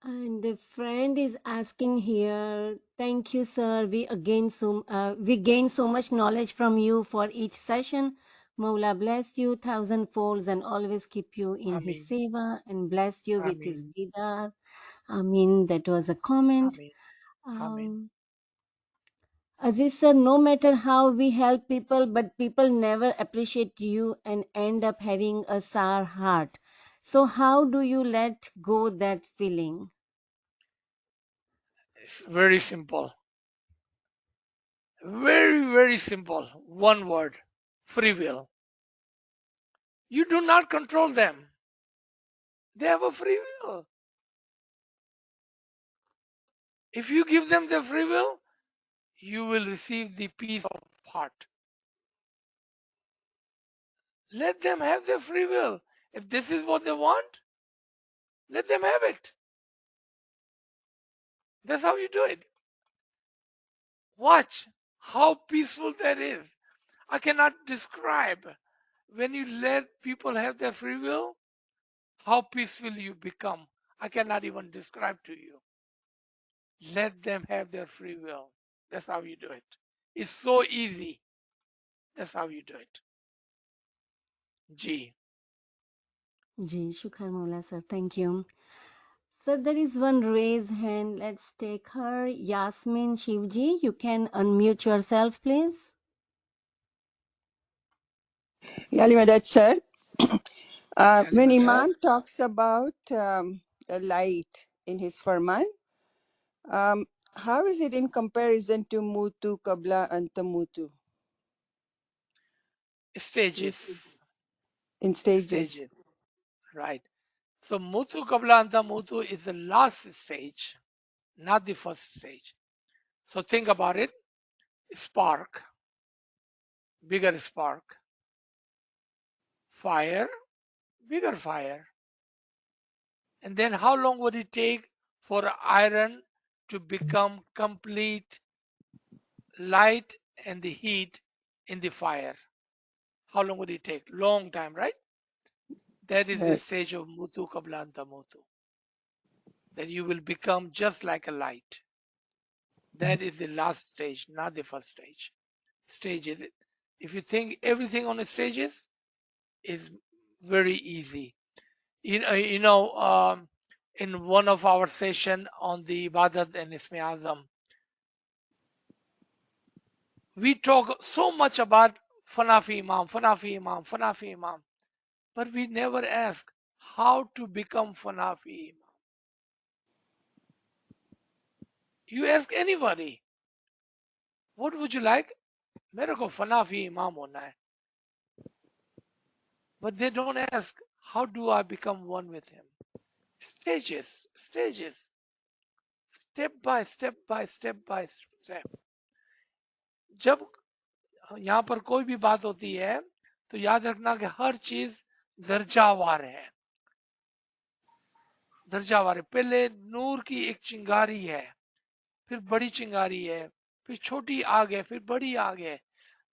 And a friend is asking here, thank you, sir. We gain so much knowledge from you for each session. Mawla bless you thousandfolds and always keep you in his Ameen. seva and bless you with his Ameen. didar. I mean, that was a comment. Ameen. Ameen. Um, Aziz sir, no matter how we help people, but people never appreciate you and end up having a sour heart. So how do you let go that feeling? It's very simple. Very, very simple. One word. Free will. You do not control them. They have a free will. If you give them their free will, you will receive the peace of heart. Let them have their free will. If this is what they want, let them have it. That's how you do it. Watch how peaceful that is. I cannot describe. When you let people have their free will, how peaceful you become. I cannot even describe to you. Let them have their free will. That's how you do it. It's so easy. That's how you do it. G. Ji, Shukar Mola sir, thank you. Sir, there is one raised hand. Let's take her. Yasmin Shivji, you can unmute yourself, please. Yalimadat sir, Ali when Madad. Imam talks about the light in his Farman, um, how is it in comparison to Mutu, Kabla, and Tamutu Stages. in stages? Stages. Right. So Mutu Kabla Anta Mutu is the last stage, not the first stage. So think about it. Spark, bigger spark. Fire, bigger fire. And then how long would it take for iron to become complete light and the heat in the fire? How long would it take? Long time, right? That is the Right. stage of Mutu Kablanta Mutu. That you will become just like a light. That is the last stage, not the first stage. Stages. If you think everything on the stages is very easy. In one of our session on the Ibadat and Ismi Azam, we talk so much about Fanafi Imam, Fanafi Imam, Fanafi Imam, but we never ask how to become Fanafi Imam. You ask anybody, what would you like? मेरे को फनाफी इमाम होना है. But they don't ask, how do I become one with him? Stages, stages, step by step by step by step. जब यहाँ पर कोई भी बात होती है तो याद रखना कि हर चीज दर्जावार है. दर्जावार है. पहले नूर की एक चिंगारी है, फिर बड़ी चिंगारी है, फिर छोटी आग है, फिर बड़ी आग है.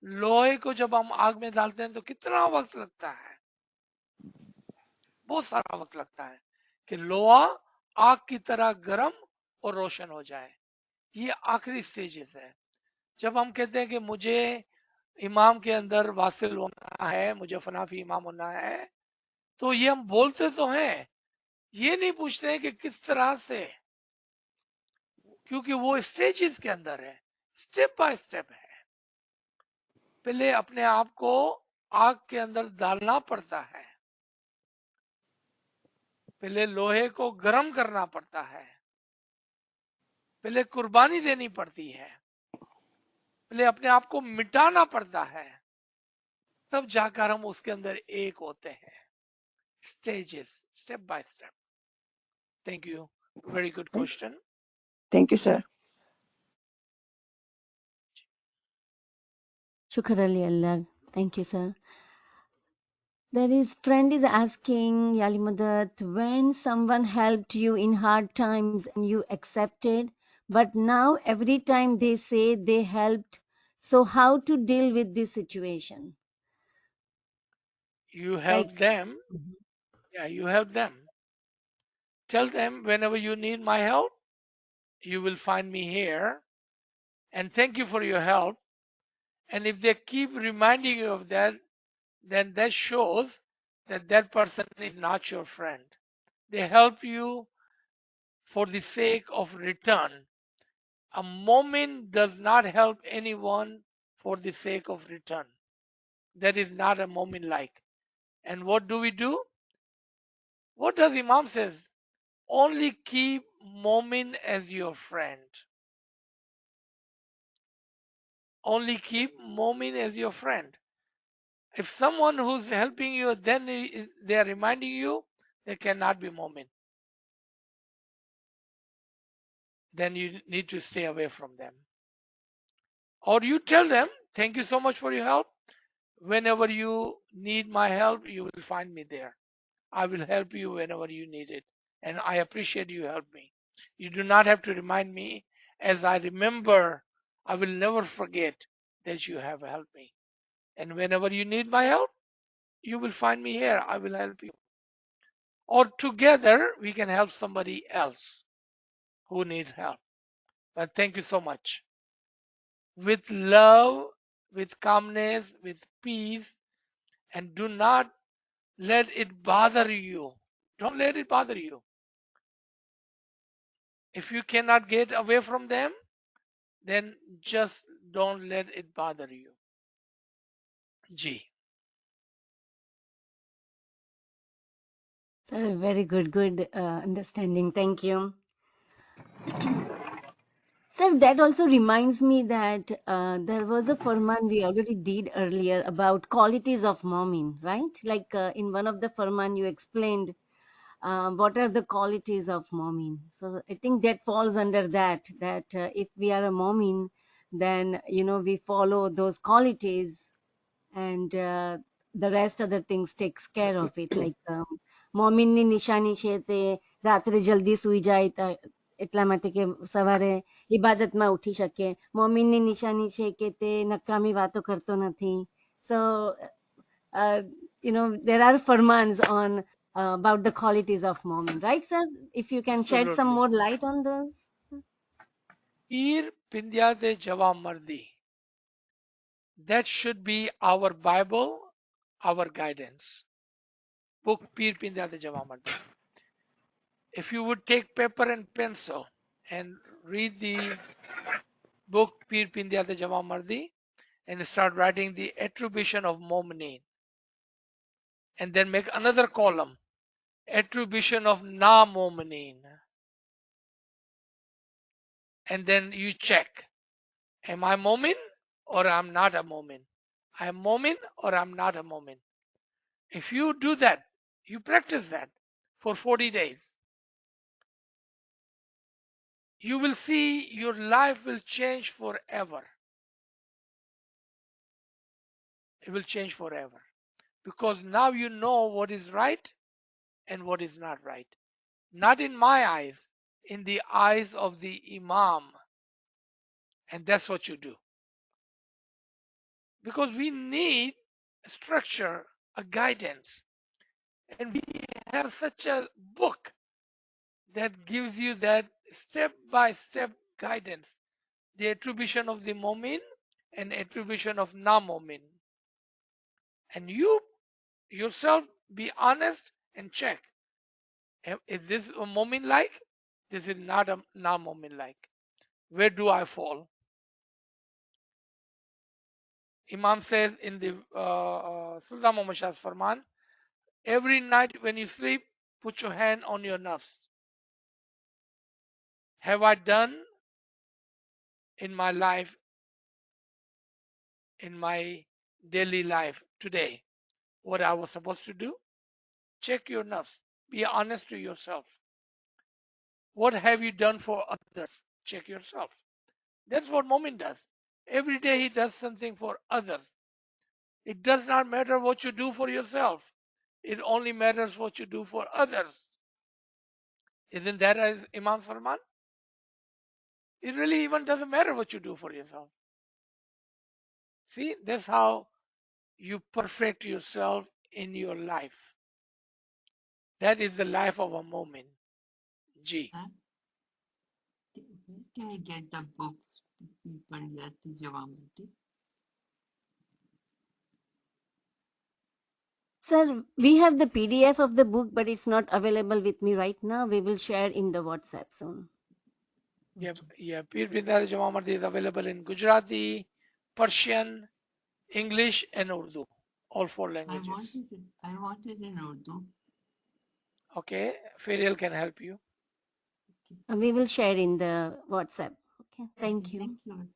लोहे को जब हम आग में डालते हैं तो कितना वक्त लगता है? बहुत सारा वक्त लगता है कि लोहा आग की तरह गर्म और रोशन हो जाए. ये आखिरी स्टेजेस है. जब हम कहते हैं कि मुझे इमाम के अंदर वासिल होना है, मुझे फनाफी इमाम होना है, तो ये हम बोलते तो हैं, ये नहीं पूछते हैं कि किस तरह से, क्योंकि वो स्टेजेस के अंदर है, स्टेप बाय स्टेप है. पहले अपने आप को आग के अंदर डालना पड़ता है, पहले लोहे को गर्म करना पड़ता है, पहले कुर्बानी देनी पड़ती है, पहले अपने आप को मिटाना पड़ता है, तब जाकर हम उसके अंदर एक होते हैं. Stages, step by step. Thank you. Very good question. Thank you, sir. Shukr Ali Allah. Thank you, sir. There is friend is asking, Yali Madat, when someone helped you in hard times and you accepted, but now every time they say they helped, so how to deal with this situation? You Like, help them. Yeah, you help them. Tell them whenever you need my help, you will find me here. And thank you for your help. And if they keep reminding you of that, then that shows that that person is not your friend. They help you for the sake of return. A moment does not help anyone for the sake of return. That is not a moment like. And what do we do? What does Imam says? Only keep moment as your friend. Only keep moment as your friend. If someone who's helping you, then they are reminding you, they cannot be moment. Then you need to stay away from them. Or you tell them, thank you so much for your help. Whenever you need my help, you will find me there. I will help you whenever you need it. And I appreciate you help me. You do not have to remind me, as I remember, I will never forget that you have helped me. And whenever you need my help, you will find me here. I will help you. Or together we can help somebody else who needs help. But thank you so much. With love, with calmness, with peace, and do not let it bother you. Don't let it bother you. If you cannot get away from them, then just don't let it bother you. G. sir, very good understanding. Thank you. Sir, that also reminds me that there was a Farman we already did earlier about qualities of Momin, right? Like in one of the Farman, you explained what are the qualities of Momin. So I think that falls under that, that if we are a Momin, then, we follow those qualities and the rest other things takes care of it. Like મોમીનની નિશાની છે તે રાત્રે જલ્દી સૂઈ જાય એટલા માટે કે સવારે ઇબાદતમાં ઉઠી શકે. મોમીનની નિશાની છે કે તે નકામી વાતો કરતો નથી. So there are farmans on about the qualities of Momin, right, sir? If you can shed some Absolutely. more light on those. Pir Pindyate Java Mardi. That should be our Bible, our guidance. Book Pir Pindyate Java Mardi. If you would take paper and pencil and read the book Pir Pindyate Java Mardi and start writing the attribution of Mominin, and then make another column, attribution of Na Mominin. and then you check, am I Momin or I'm not a Momin? I'm Momin or I'm not a Momin? If you do that, you practice that for 40 days, you will see your life will change forever. It will change forever because now you know what is right and what is not right. Not in my eyes, in the eyes of the Imam. And that's what you do. Because we need structure, a guidance. And we have such a book that gives you that step by step guidance. The attribution of the Momin and attribution of non-Momin. And you yourself be honest and check. Is this a Momin like? This is not a non-Momin like. Where do I fall? Imam says in the Sultan Muhammad Shah's Farman, every night when you sleep, put your hand on your nafs. Have I done in my life, in my daily life today, what I was supposed to do? Check your nafs. Be honest to yourself. What have you done for others? Check yourself. That's what Momin does. Every day he does something for others. It does not matter what you do for yourself. It only matters what you do for others. Isn't that as Imam Farman? It really even doesn't matter what you do for yourself. See, that's how you perfect yourself in your life. That is the life of a moment. G. Where can I get the books people yet to Javamati? Sir, we have the PDF of the book, but it's not available with me right now. We will share in the WhatsApp soon. Yeah, Peer Bindar Jamamat is available in Gujarati, Persian, English, and Urdu. All four languages. I want it in Urdu. Okay, Ferial can help you. We will share in the WhatsApp. Okay, thank you. Thank you.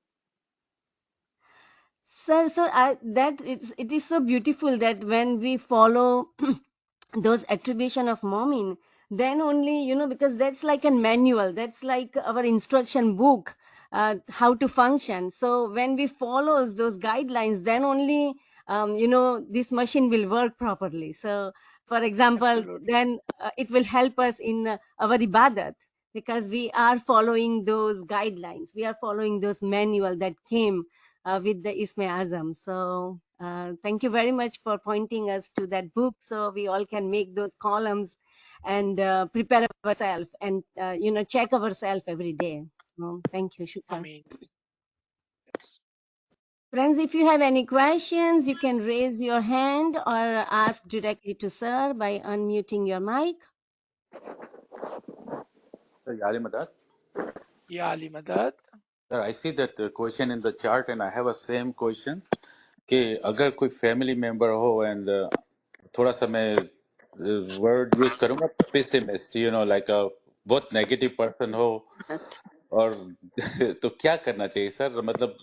Sir, it is so beautiful that when we follow those attribution of Momin, then only, because that's like a manual, that's like our instruction book, how to function. So when we follow those guidelines, then only, this machine will work properly. So, for example, Absolutely. then it will help us in our ibadat because we are following those guidelines. We are following those manual that came with the Isme Azam. So thank you very much for pointing us to that book so we all can make those columns and prepare ourselves and, check ourselves every day. So thank you, I Shukran. mean, yes. Friends, if you have any questions, you can raise your hand or ask directly to sir by unmuting your mic. Sir, Yali Madad. Ya Ali Madad. Sir, I see that question in the chart and I have a same question कि अगर कोई family member हो and थोड़ा सा मैं word use करूंगा pessimist you know like अ बहुत negative person हो और तो क्या करना चाहिए सर मतलब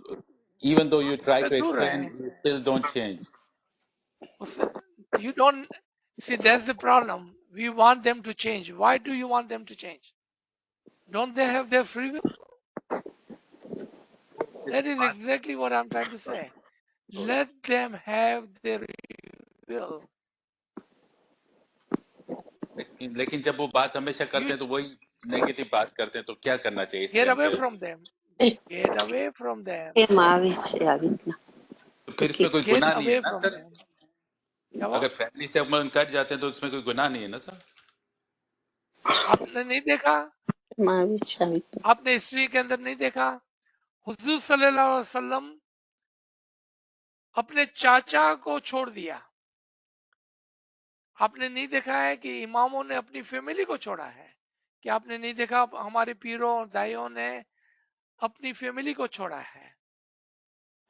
इवन दो यू ट्राई उससे टू दूर एक्सप्लेन रहें. You still don't change You don't see, that's the problem. We want them to change. Why do you want them to change? Don't they have their free will? That is exactly what I'm trying to say. Let them have their will. लेकिन जब वो बात हमेशा करते You हैं तो वही negative बात करते हैं तो क्या करना चाहिए इस get टाइम away पे from them. Get away from them. तो फिर इसमें कोई Get गुनाह नहीं है away ना from सर them. क्या हुआ? अगर फैमिली से हम कट जाते हैं तो इसमें कोई गुनाह नहीं है ना सर आपने नहीं देखा? आपने हिस्ट्री के अंदर नहीं देखा? हुजूर सल्लल्लाहु अलैहि वसल्लम अपने चाचा को छोड़ दिया. आपने नहीं देखा है कि इमामों ने अपनी फैमिली को छोड़ा है? कि आपने नहीं देखा हमारे पीरों और दाइयों ने अपनी फैमिली को छोड़ा है?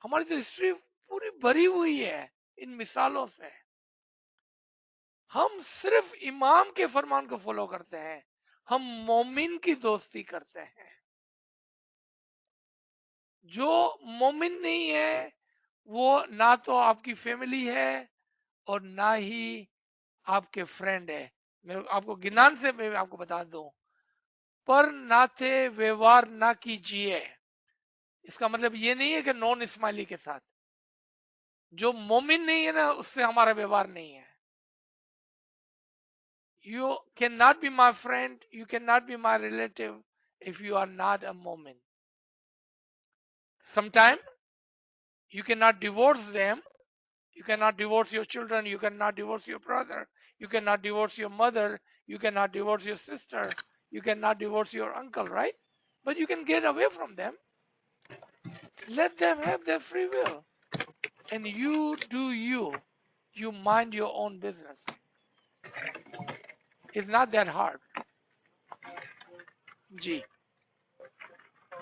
हमारी तो हिस्ट्री पूरी भरी हुई है इन मिसालों से. हम सिर्फ इमाम के फरमान को फॉलो करते हैं. हम मोमिन की दोस्ती करते हैं. जो मोमिन नहीं है वो ना तो आपकी फैमिली है और ना ही आपके फ्रेंड है। मैं आपको गिनान से मैं आपको बता दूं, पर नाते व्यवहार ना कीजिए। इसका मतलब ये नहीं है कि नॉन इस्माइली के साथ, जो मोमिन नहीं है ना उससे हमारा व्यवहार नहीं है। You cannot be my friend, you cannot be my relative if you are not a momin. Sometimes you cannot divorce them. You cannot divorce your children, you cannot divorce your brother, you cannot divorce your mother, you cannot divorce your sister, you cannot divorce your uncle, right? But you can get away from them. Let them have their free will. And you do you. You mind your own business. It's not that hard. G.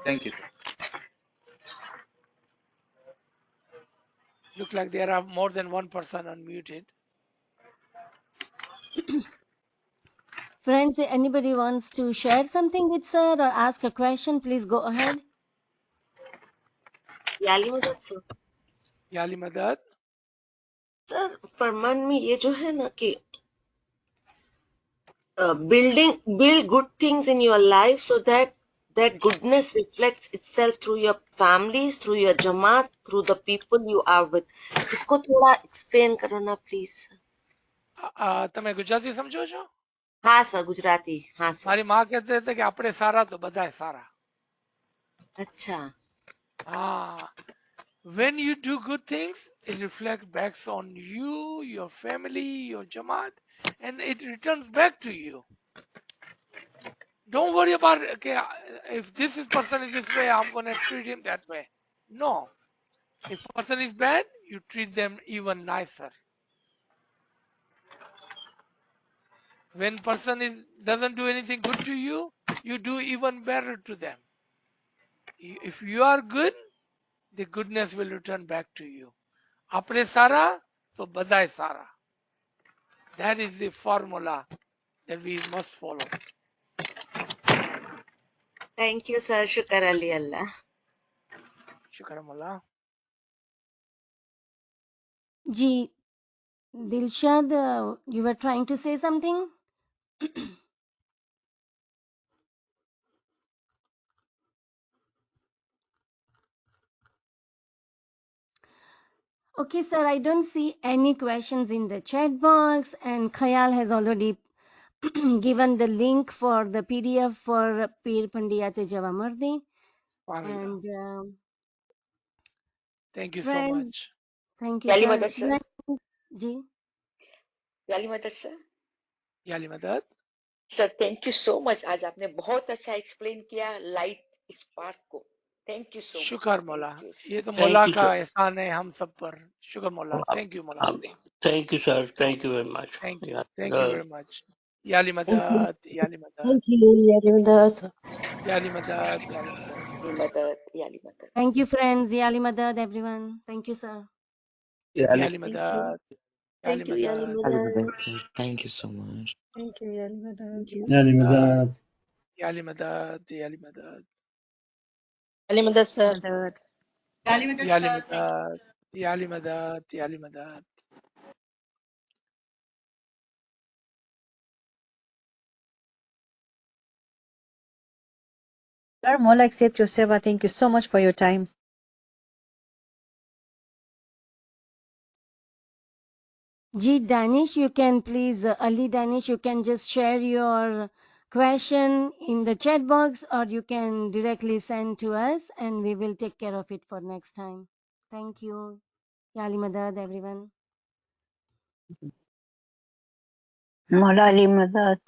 Thank you, sir. Look like there are more than one person unmuted. Friends, anybody wants to share something with sir or ask a question, please go ahead. याली मदद sir. Yali Madad. Sir फरमान में ये जो है ना कि build good things in your life so that that goodness reflects itself through your families, through your jamaat, through the people you are with. इसको थोड़ा explain करो ना please. તમે ગુજરાતી સમજો છો? हाँ सर गुजराती हाँ सर. મારી માં કહેते थे कि આપણે સારા તો બધાય સારા. अच्छा. When you do good things, it reflects back on you, your family, your jamaat, and it returns back to you. Don't worry about okay, if this person is this way, I'm going to treat him that way. No. If person is bad, you treat them even nicer. When person doesn't do anything good to you, you do even better to them. If you are good, the goodness will return back to you. Apne sara, to badai sara. That is the formula that we must follow. Thank you sir. शुक्र अली अल्लाह. Shukran Allah. Ji, Dilshad, you were trying to say something? Okay, sir, I don't see any questions in the chat box, and Khayal has already given the link for the PDF for Pir Pandiyate Javamardi. Subhanallah. And Thank you so friends, much. thank you, Yali sir. मदद sir. Ji. याली मदद sir. Yali Madad. Sir thank you so much. आज आपने बहुत अच्छा explain किया light spark को. Thank you so much. शुक्र मौला. Thank you. ये तो Thank मौला you, का sir. एहसान है हम सब पर. शुक्र मौला. Thank you मौला. Thank you, sir. Thank you very much. Thank you. Yeah. Thank you very much. Yali Thank you. Madad. Yali Madad. Thank you, Yarinda. Yali Madad. Yali Madad. याली मदद. Thank you, friends. Yali Madad, everyone. Thank you, sir. Yeah, Yali Thank you. Madad. Yali Thank you Yali Madad. मदद. Sir, thank you so much. Thank you, Yarinda. Thank you. يعني مداد Yali Madad. Yali Madad. Ali Madad, sir. Madad. Yali Madad. Yali Madad. Yali Madad. Sir, Mola accept your seva. Thank you so much for your time. Ji Danish, you can please, Ali Danish, you can just share your question in the chat box, or you can directly send to us and we will take care of it for next time. Thank you. Yali Madad, everyone. Mola Ali Madad.